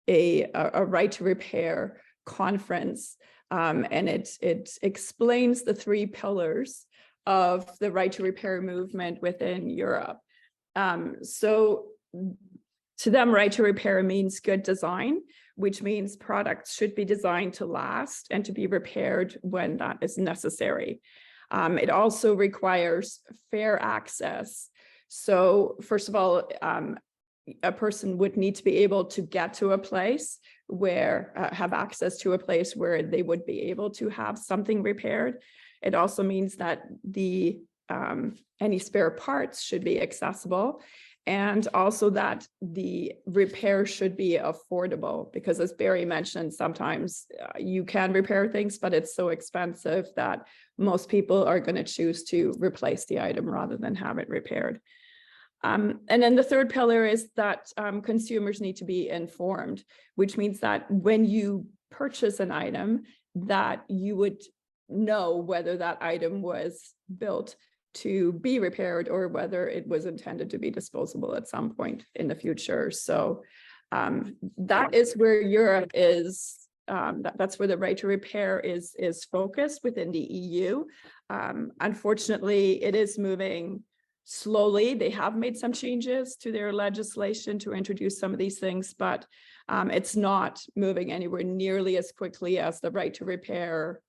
right to repair conference, and it explains the three pillars of the right to repair movement within Europe. So to them, right to repair means good design, which means products should be designed to last and to be repaired when that is necessary. It also requires fair access. So first of all, a person would need to be able to get to a place where, have access to a place where they would be able to have something repaired. It also means that the any spare parts should be accessible, and also that the repair should be affordable, because as Barry mentioned, sometimes you can repair things, but it's so expensive that most people are going to choose to replace the item rather than have it repaired. And then the third pillar is that consumers need to be informed, which means that when you purchase an item, that you would know whether that item was built to be repaired or whether it was intended to be disposable at some point in the future. So that is where Europe is. That's where the right to repair is focused within the EU. Unfortunately, it is moving slowly. They have made some changes to their legislation to introduce some of these things, but it's not moving anywhere nearly as quickly as the right to repair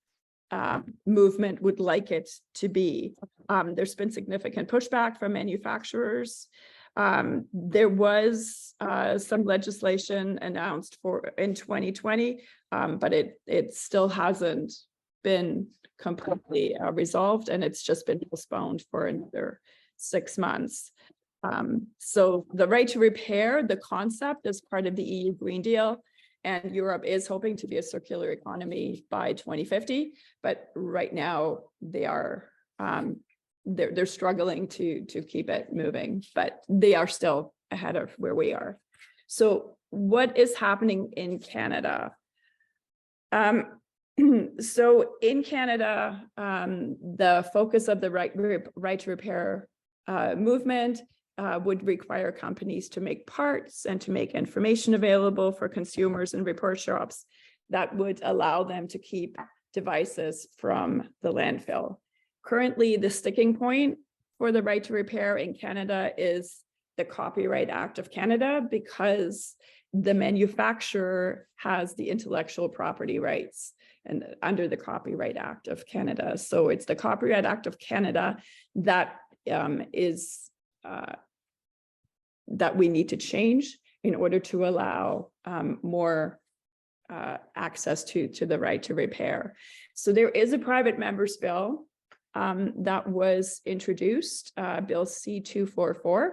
movement would like it to be. There's been significant pushback from manufacturers. There was some legislation announced in 2020, but it still hasn't been completely resolved, and it's just been postponed for another 6 months. So the right to repair, the concept, is part of the EU Green Deal, and Europe is hoping to be a circular economy by 2050. But right now they are they're struggling to keep it moving, but they are still ahead of where we are. So what is happening in Canada? So in Canada, the focus of the right to repair movement would require companies to make parts and to make information available for consumers and repair shops that would allow them to keep devices from the landfill. Currently, the sticking point for the right to repair in Canada is the Copyright Act of Canada, because the manufacturer has the intellectual property rights and under the Copyright Act of Canada. So it's the Copyright Act of Canada that that we need to change in order to allow more access to the right to repair. So there is a private members bill that was introduced, Bill C-244,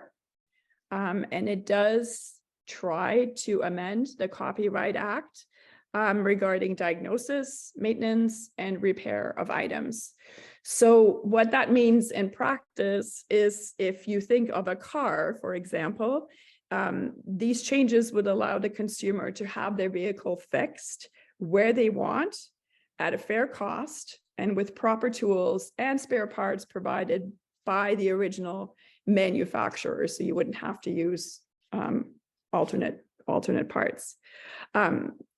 and it does try to amend the Copyright Act regarding diagnosis, maintenance, and repair of items. So what that means in practice is, if you think of a car, for example, these changes would allow the consumer to have their vehicle fixed where they want at a fair cost and with proper tools and spare parts provided by the original manufacturer. So you wouldn't have to use alternate parts.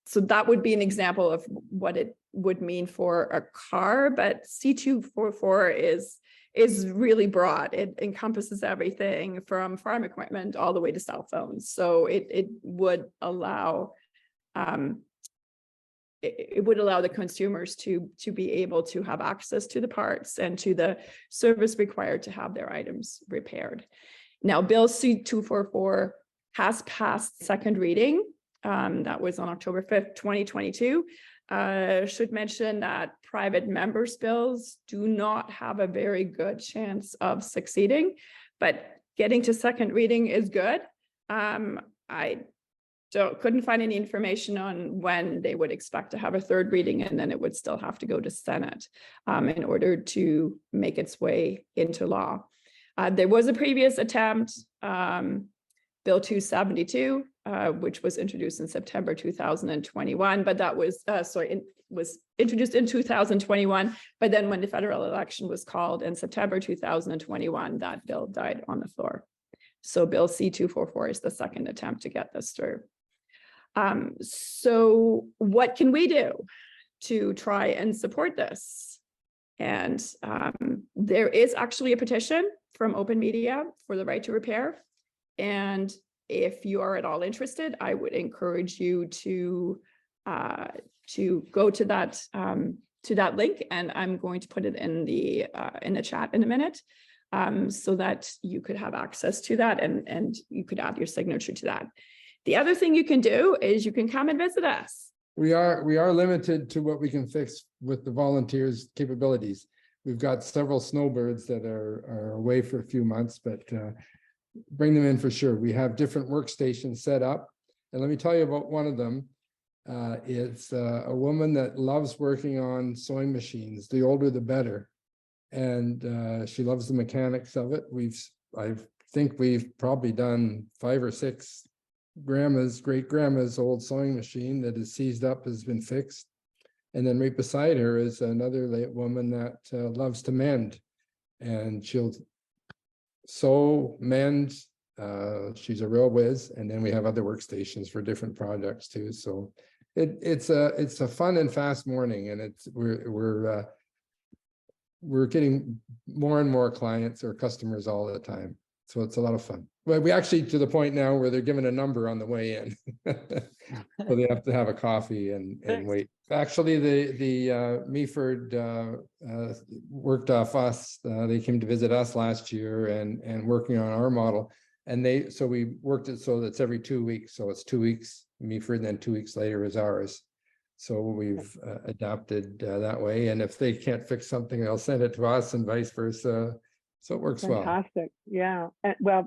So that would be an example of what it would mean for a car, but C-244 is really broad. It encompasses everything from farm equipment all the way to cell phones. So it would allow the consumers to be able to have access to the parts and to the service required to have their items repaired. Now, Bill C-244 has passed second reading. That was on October 5th, 2022. Should mention that private members' bills do not have a very good chance of succeeding, but getting to second reading is good. I couldn't find any information on when they would expect to have a third reading, and then it would still have to go to Senate in order to make its way into law. There was a previous attempt, Bill 272, which was introduced in September 2021, but that was, it was introduced in 2021, but then when the federal election was called in September 2021, that bill died on the floor. So Bill C-244 is the second attempt to get this through. So what can we do to try and support this? And there is actually a petition from Open Media for the right to repair. And if you are at all interested, I would encourage you to go to that link, and I'm going to put it in the chat in a minute, so that you could have access to that and you could add your signature to that. The other thing you can do is you can come and visit us. We are limited to what we can fix with the volunteers' capabilities. we've got several snowbirds that are away for a few months, but bring them in for sure. We have different workstations set up. And let me tell you about one of them. It's a woman that loves working on sewing machines. The older, the better. And she loves the mechanics of it. I think we've probably done 5 or 6 great grandma's old sewing machine that is seized up, has been fixed. And then right beside her is another late woman that loves to mend, and she'll sew, mend. She's a real whiz. And then we have other workstations for different projects too. So it's a fun and fast morning, and we're getting more and more clients or customers all the time. So it's a lot of fun. Well, we actually to the point now where they're given a number on the way in. So they have to have a coffee and wait. Actually, the Meaford worked off us. They came to visit us last year and working on our model. And so we worked it so that's every 2 weeks. So it's 2 weeks Meaford, and then 2 weeks later is ours. So we've adapted that way. And if they can't fix something, they'll send it to us and vice versa. So it works well. Fantastic. Yeah. Well,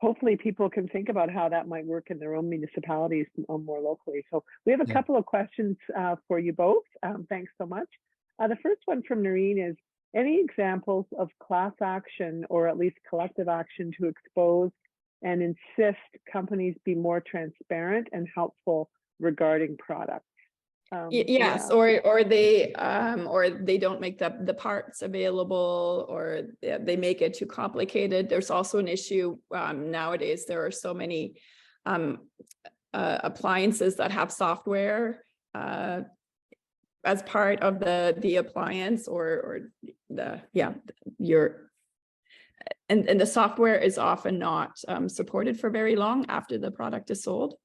hopefully people can think about how that might work in their own municipalities more locally. So we have a couple of questions for you both. Thanks so much. The first one from Noreen is, any examples of class action or at least collective action to expose and insist companies be more transparent and helpful regarding products? Yes, or they don't make the parts available, or they make it too complicated. There's also an issue nowadays. There are so many appliances that have software as part of the appliance, or the and the software is often not supported for very long after the product is sold.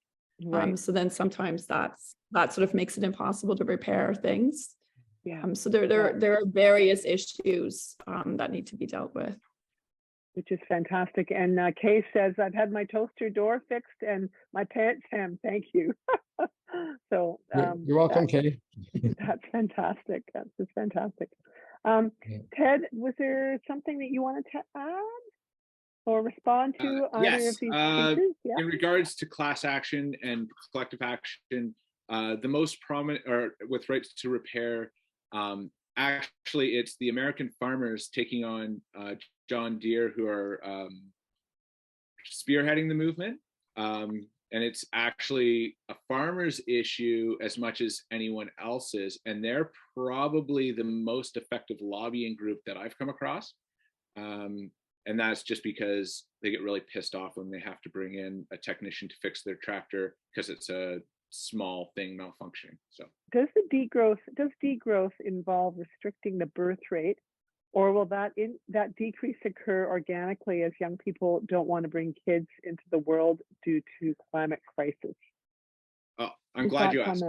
Right. So then sometimes that sort of makes it impossible to repair things. Yeah. So there are various issues that need to be dealt with. Which is fantastic. And Kay says, I've had my toaster door fixed and my pants hem. Thank you. So you're welcome, Kay. That's fantastic. That's just fantastic. Ted, was there something that you wanted to add or respond to either yes. of these speakers? Yeah. In regards to class action and collective action, the most prominent, or with rights to repair, actually it's the American farmers taking on John Deere, who are spearheading the movement. And it's actually a farmer's issue as much as anyone else's. And they're probably the most effective lobbying group that I've come across. And that's just because they get really pissed off when they have to bring in a technician to fix their tractor because it's a small thing malfunctioning. So does degrowth involve restricting the birth rate, or will that decrease occur organically as young people don't want to bring kids into the world due to climate crisis? Oh, I'm glad you asked.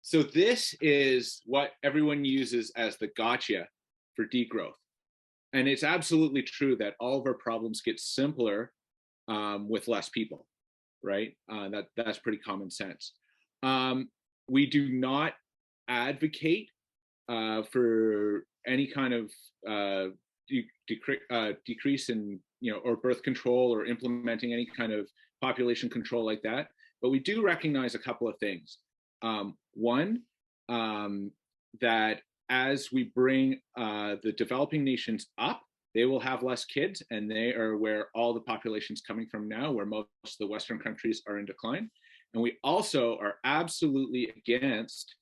So this is what everyone uses as the gotcha for degrowth. And it's absolutely true that all of our problems get simpler with less people, right? That's pretty common sense. We do not advocate for any kind of decrease in, or birth control or implementing any kind of population control like that. But we do recognize a couple of things. One, that as we bring the developing nations up, they will have less kids, and they are where all the population's coming from now, where most of the Western countries are in decline. And we also are absolutely against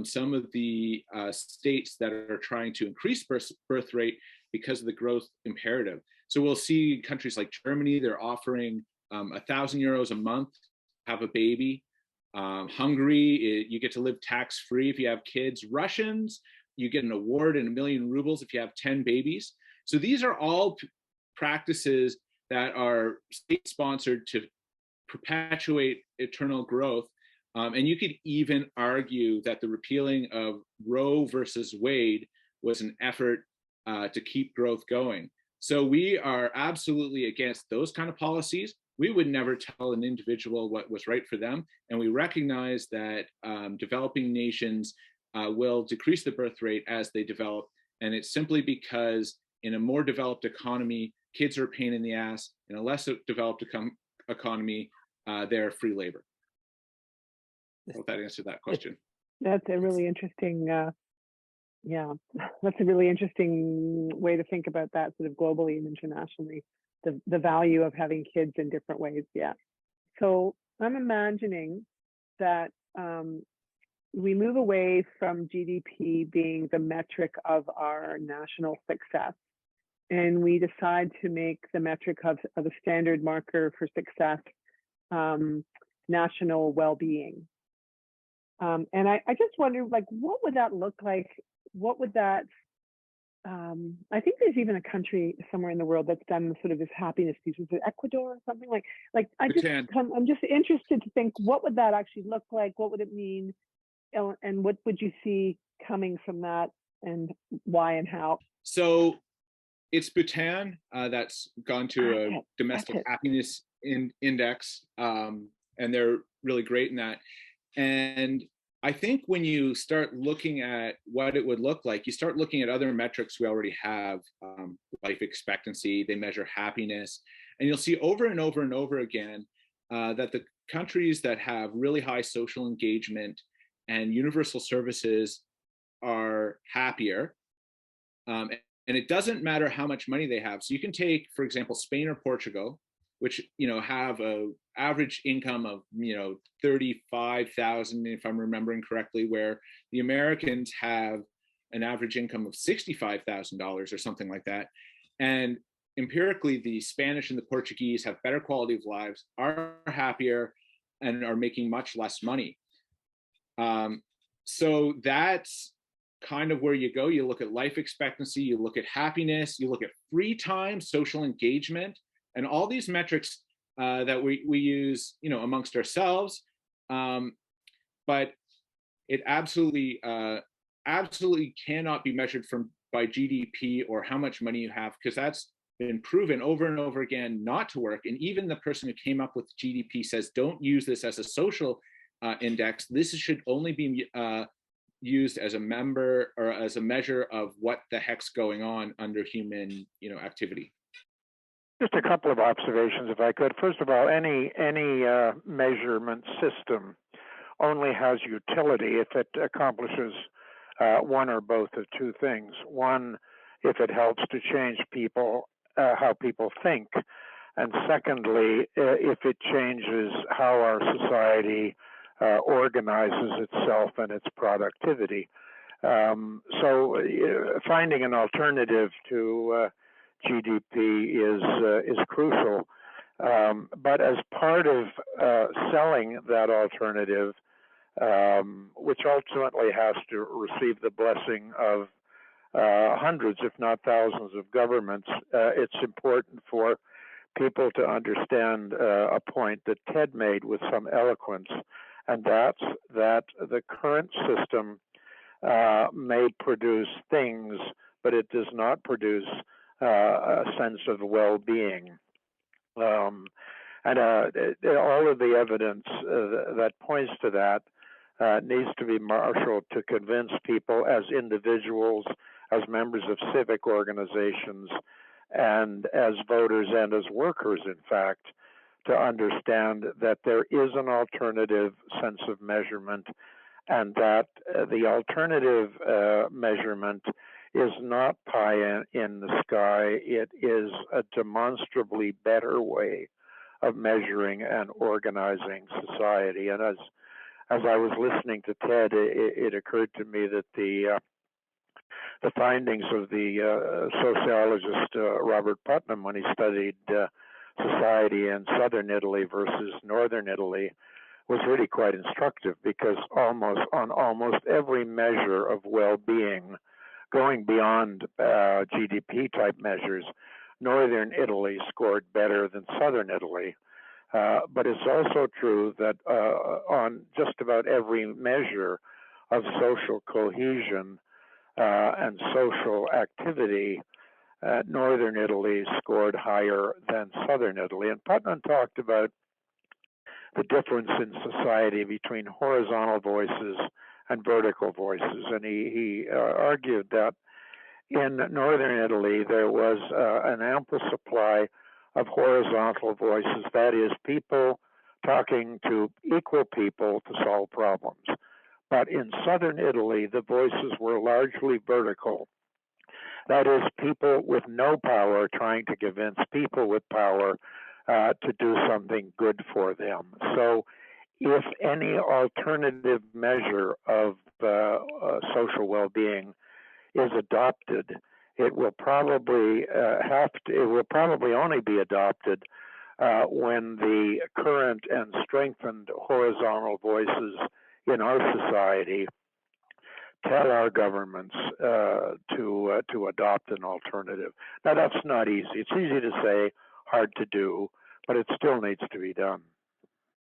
some of the states that are trying to increase birth rate because of the growth imperative. So we'll see countries like Germany, they're offering €1,000 a month to have a baby. Hungary, you get to live tax-free if you have kids. Russians, you get an award and 1 million rubles if you have 10 babies. So these are all practices that are state-sponsored to perpetuate eternal growth. And you could even argue that the repealing of Roe versus Wade was an effort to keep growth going. So we are absolutely against those kind of policies. We would never tell an individual what was right for them. And we recognize that developing nations will decrease the birth rate as they develop. And it's simply because in a more developed economy, kids are a pain in the ass. In a less developed economy, they're free labor. I hope that answered that question. That's a really interesting, yeah, that's a really interesting way to think about that sort of globally and internationally, the value of having kids in different ways. Yeah. So I'm imagining that we move away from GDP being the metric of our national success, and we decide to make the metric of a standard marker for success national well-being. And I just wonder, like, what would that look like? What would that, I think there's even a country somewhere in the world that's done sort of this happiness piece. Was it Ecuador or something? I'm just interested to think, what would that actually look like? What would it mean? And what would you see coming from that, and why and how? So it's Bhutan that's gone to a domestic happiness index, and they're really great in that. And I think when you start looking at what it would look like, you start looking at other metrics we already have, life expectancy, they measure happiness, and you'll see over and over and over again that the countries that have really high social engagement and universal services are happier. And it doesn't matter how much money they have. So you can take, for example, Spain or Portugal, which have a average income of 35,000, if I'm remembering correctly, where the Americans have an average income of $65,000 or something like that. And empirically, the Spanish and the Portuguese have better quality of lives, are happier, and are making much less money. So that's kind of where you go. You look at life expectancy, you look at happiness, you look at free time, social engagement, and all these metrics that we use, amongst ourselves. But it absolutely cannot be measured by GDP or how much money you have, because that's been proven over and over again not to work. And even the person who came up with GDP says, don't use this as a social index. This should only be used as a member or as a measure of what the heck's going on under human, activity. Just a couple of observations, if I could. First of all, any measurement system only has utility if it accomplishes one or both of two things. One, if it helps to change people, how people think. And secondly, if it changes how our society organizes itself and its productivity. So finding an alternative to GDP is crucial. But as part of selling that alternative, which ultimately has to receive the blessing of hundreds, if not thousands, of governments, it's important for people to understand a point that Ted made with some eloquence, and that's that the current system may produce things, but it does not produce a sense of well-being. And all of the evidence that points to that needs to be marshaled to convince people as individuals, as members of civic organizations, and as voters and as workers, in fact, to understand that there is an alternative sense of measurement, and that the alternative measurement is not pie in the sky. It is a demonstrably better way of measuring and organizing society. And as I was listening to Ted, it occurred to me that the findings of the sociologist Robert Putnam, when he studied society in southern Italy versus northern Italy, was really quite instructive, because on almost every measure of well-being, going beyond GDP type measures, northern Italy scored better than southern Italy. But it's also true that on just about every measure of social cohesion and social activity, northern Italy scored higher than southern Italy. And Putnam talked about the difference in society between horizontal voices and vertical voices. And he argued that in northern Italy, there was an ample supply of horizontal voices, that is, people talking to equal people to solve problems. But in southern Italy, the voices were largely vertical. That is, people with no power trying to convince people with power to do something good for them. So if any alternative measure of social well-being is adopted, it will probably only be adopted when the current and strengthened horizontal voices in our society tell our governments to adopt an alternative. Now, that's not easy. It's easy to say, hard to do, but it still needs to be done.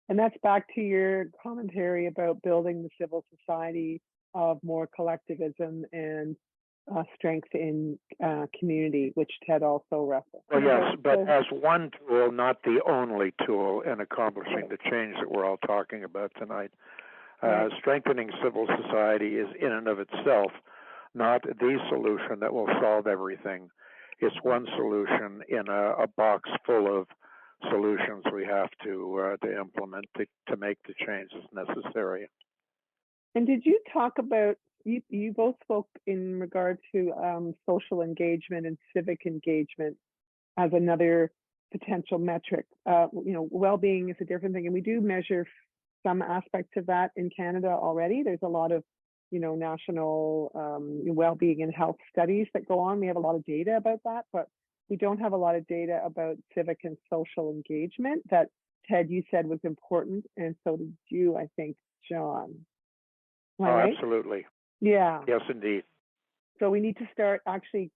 And that's back to your commentary about building the civil society of more collectivism and strength in community, which Ted also referenced. Well, yes, but as one tool, not the only tool in accomplishing the change that we're all talking about tonight. Strengthening civil society is in and of itself not the solution that will solve everything. It's one solution in a box full of solutions we have to implement to make the changes necessary. And did you talk about, you both spoke in regard to social engagement and civic engagement as another potential metric. Well-being is a different thing, and we do measure some aspects of that in Canada already. There's a lot of, national well-being and health studies that go on. We have a lot of data about that, but we don't have a lot of data about civic and social engagement that, Ted, you said was important, and so did you, I think, John. Am I right? Absolutely. Yeah. Yes, indeed. So we need to start actually,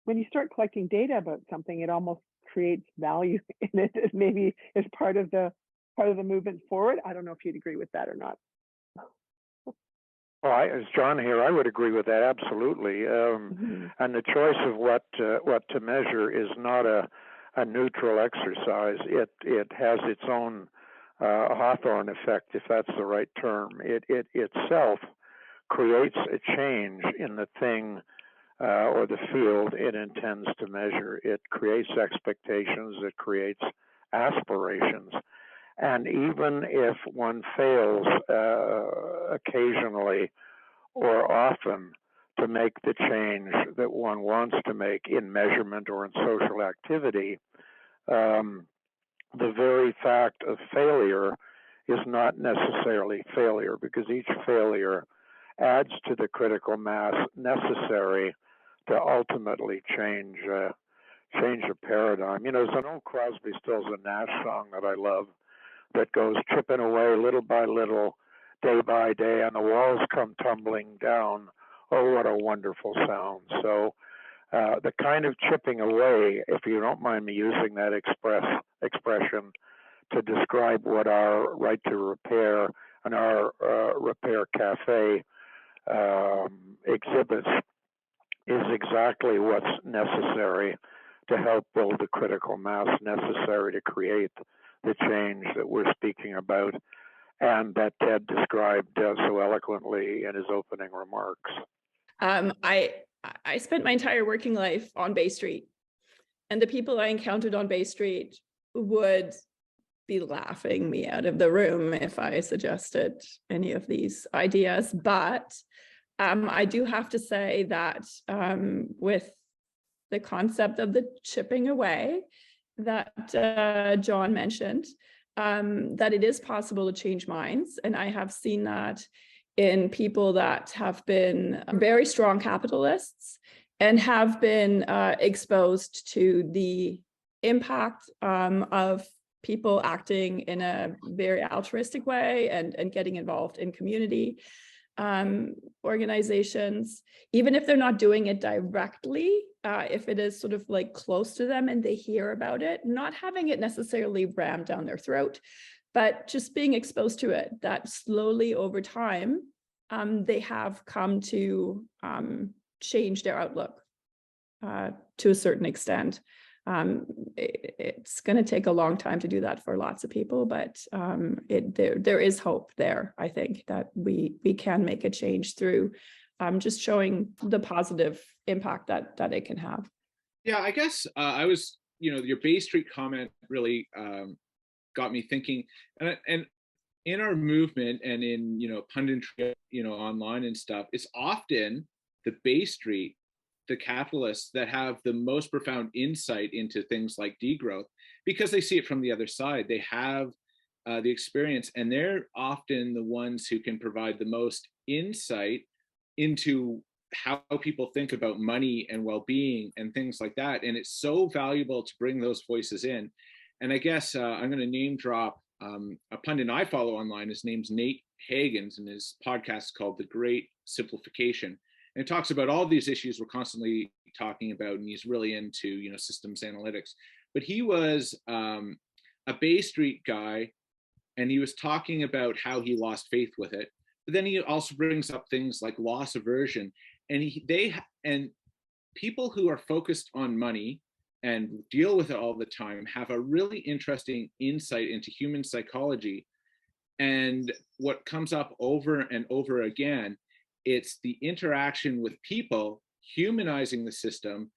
when you start collecting data about something, it almost creates value in it. Maybe as part of the movement forward. I don't know if you'd agree with that or not. Well, as John here, I would agree with that absolutely. And the choice of what to measure is not a neutral exercise. It has its own Hawthorne effect, if that's the right term. It itself creates a change in the thing or the field it intends to measure. It creates expectations. It creates aspirations. And even if one fails occasionally or often to make the change that one wants to make in measurement or in social activity, the very fact of failure is not necessarily failure, because each failure adds to the critical mass necessary to ultimately change a paradigm. There's an old Crosby, Stills and Nash song that I love that goes chipping away little by little, day by day, and the walls come tumbling down. Oh, what a wonderful sound. So the kind of chipping away, if you don't mind me using that expression to describe what our Right to Repair and our Repair Cafe exhibits, is exactly what's necessary to help build the critical mass necessary to create the change that we're speaking about and that Ted described so eloquently in his opening remarks. I spent my entire working life on Bay Street, and the people I encountered on Bay Street would be laughing me out of the room if I suggested any of these ideas. But I do have to say that with the concept of the chipping away that John mentioned, that it is possible to change minds. And I have seen that in people that have been very strong capitalists and have been exposed to the impact of people acting in a very altruistic way and getting involved in community organizations, even if they're not doing it directly, if it is sort of like close to them and they hear about it, not having it necessarily rammed down their throat, but just being exposed to it, that slowly over time, they have come to change their outlook to a certain extent. It's going to take a long time to do that for lots of people, but there is hope there. I think that we can make a change through just showing the positive impact that it can have. Yeah, I guess I was, your Bay Street comment really got me thinking, and in our movement and in, punditry, online and stuff, it's often the Bay Street, the capitalists that have the most profound insight into things like degrowth because they see it from the other side. They have the experience, and they're often the ones who can provide the most insight into how people think about money and well-being and things like that. And it's so valuable to bring those voices in. And I guess I'm going to name drop a pundit I follow online. His name's Nate Hagens, and his podcast is called The Great Simplification. And it talks about all these issues we're constantly talking about, and he's really into, systems analytics. But he was a Bay Street guy, and he was talking about how he lost faith with it. But then he also brings up things like loss aversion, and people who are focused on money and deal with it all the time have a really interesting insight into human psychology. And what comes up over and over again, it's the interaction with people, humanizing the system,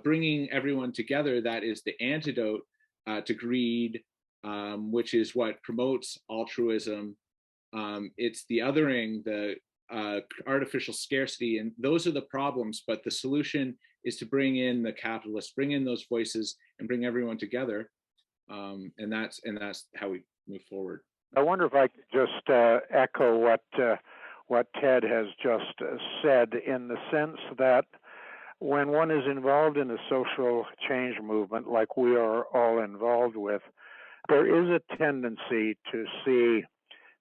bringing everyone together. That is the antidote to greed, which is what promotes altruism. It's the othering, the artificial scarcity, and those are the problems. But the solution is to bring in the capitalists, bring in those voices, and bring everyone together. And that's how we move forward. I wonder if I could just echo what Ted has just said, in the sense that when one is involved in a social change movement like we are all involved with, there is a tendency to see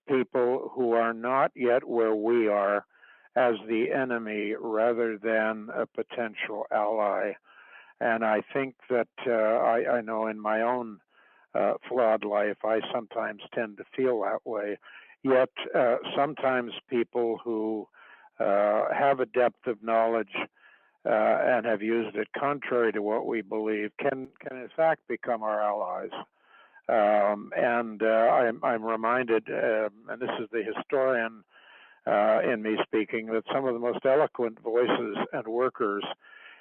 people who are not yet where we are as the enemy rather than a potential ally. And I think that I know in my own flawed life, I sometimes tend to feel that way. Yet sometimes people who have a depth of knowledge and have used it contrary to what we believe can in fact become our allies. I'm reminded, and this is the historian in me speaking, that some of the most eloquent voices and workers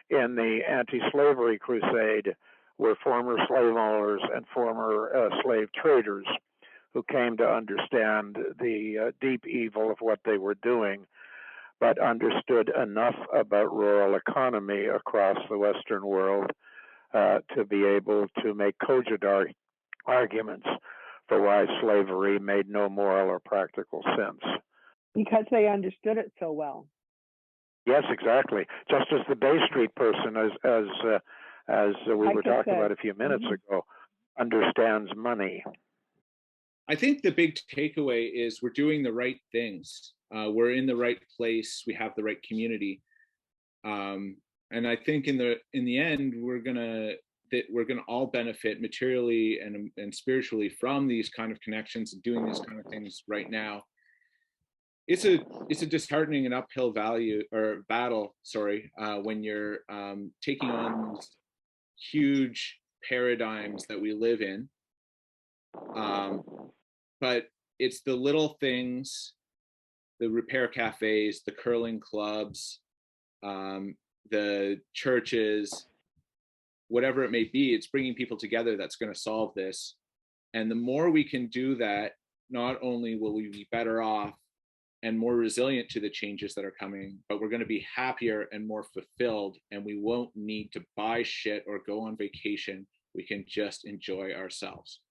in the anti-slavery crusade were former slave owners and former slave traders who came to understand the deep evil of what they were doing, but understood enough about rural economy across the Western world to be able to make cogent arguments for why slavery made no moral or practical sense. Because they understood it so well. Yes, exactly. Just as the Bay Street person, as we were talking about a few minutes ago, understands money. I think the big takeaway is we're doing the right things. We're in the right place. We have the right community, and I think in the end, we're gonna all benefit materially and spiritually from these kind of connections and doing these kind of things right now. It's a disheartening and uphill battle. When you're taking on these huge paradigms that we live in. But it's the little things, the repair cafes, the curling clubs, the churches, whatever it may be, it's bringing people together that's going to solve this. And the more we can do that, not only will we be better off and more resilient to the changes that are coming, but we're going to be happier and more fulfilled, and we won't need to buy shit or go on vacation. We can just enjoy ourselves.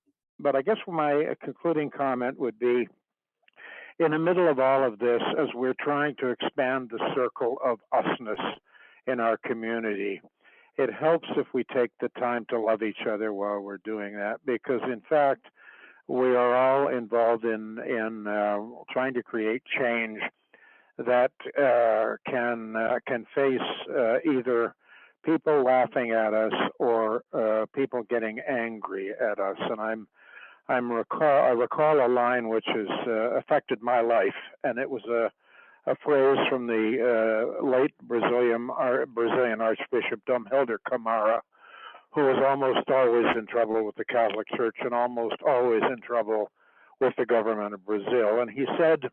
But I guess my concluding comment would be, in the middle of all of this, as we're trying to expand the circle of usness in our community, it helps if we take the time to love each other while we're doing that, because in fact, we are all involved in trying to create change that can face either people laughing at us or people getting angry at us. And I recall a line which has affected my life, and it was a phrase from the late Brazilian Archbishop Dom Helder Camara, who was almost always in trouble with the Catholic Church and almost always in trouble with the government of Brazil. And he said,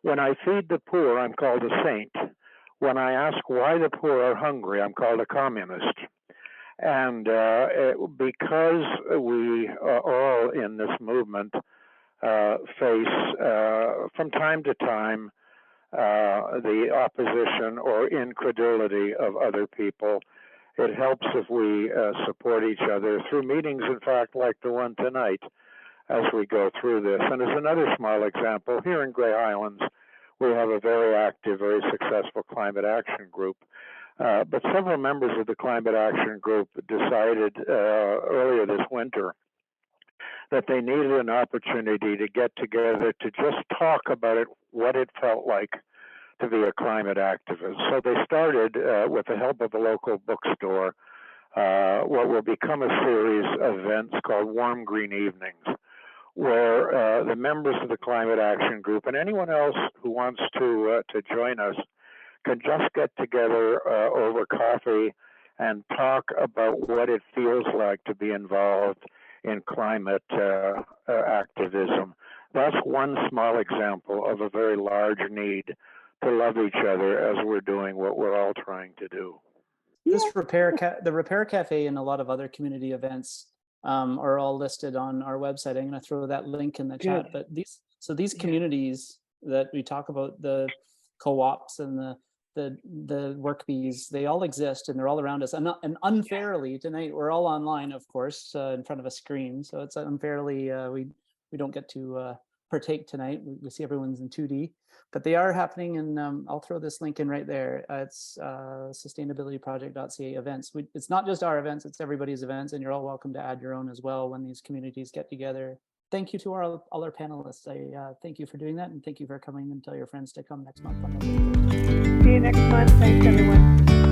"When I feed the poor, I'm called a saint. When I ask why the poor are hungry, I'm called a communist. And because we all in this movement face from time to time the opposition or incredulity of other people, it helps if we support each other through meetings, in fact, like the one tonight, as we go through this. And as another small example, here in Grey Highlands, we have a very active, very successful climate action group. But several members of the climate action group decided earlier this winter that they needed an opportunity to get together to just talk about it, what it felt like to be a climate activist. So they started, with the help of a local bookstore, what will become a series of events called Warm Green Evenings, where the members of the climate action group and anyone else who wants to join us can just get together over coffee and talk about what it feels like to be involved in climate activism. That's one small example of a very large need to love each other as we're doing what we're all trying to do. This the Repair Cafe and a lot of other community events are all listed on our website. I'm going to throw that link in the chat. But these communities that we talk about, the co-ops and the work bees, they all exist and they're all around us. And unfairly tonight, we're all online, of course, in front of a screen. So it's unfairly, we don't get to partake tonight. We see everyone's in 2D, but they are happening. And I'll throw this link in right there. It's sustainabilityproject.ca events. It's not just our events, it's everybody's events. And you're all welcome to add your own as well when these communities get together. Thank you to all our panelists. I thank you for doing that. And thank you for coming, and tell your friends to come next month. See you next month. Thanks, everyone.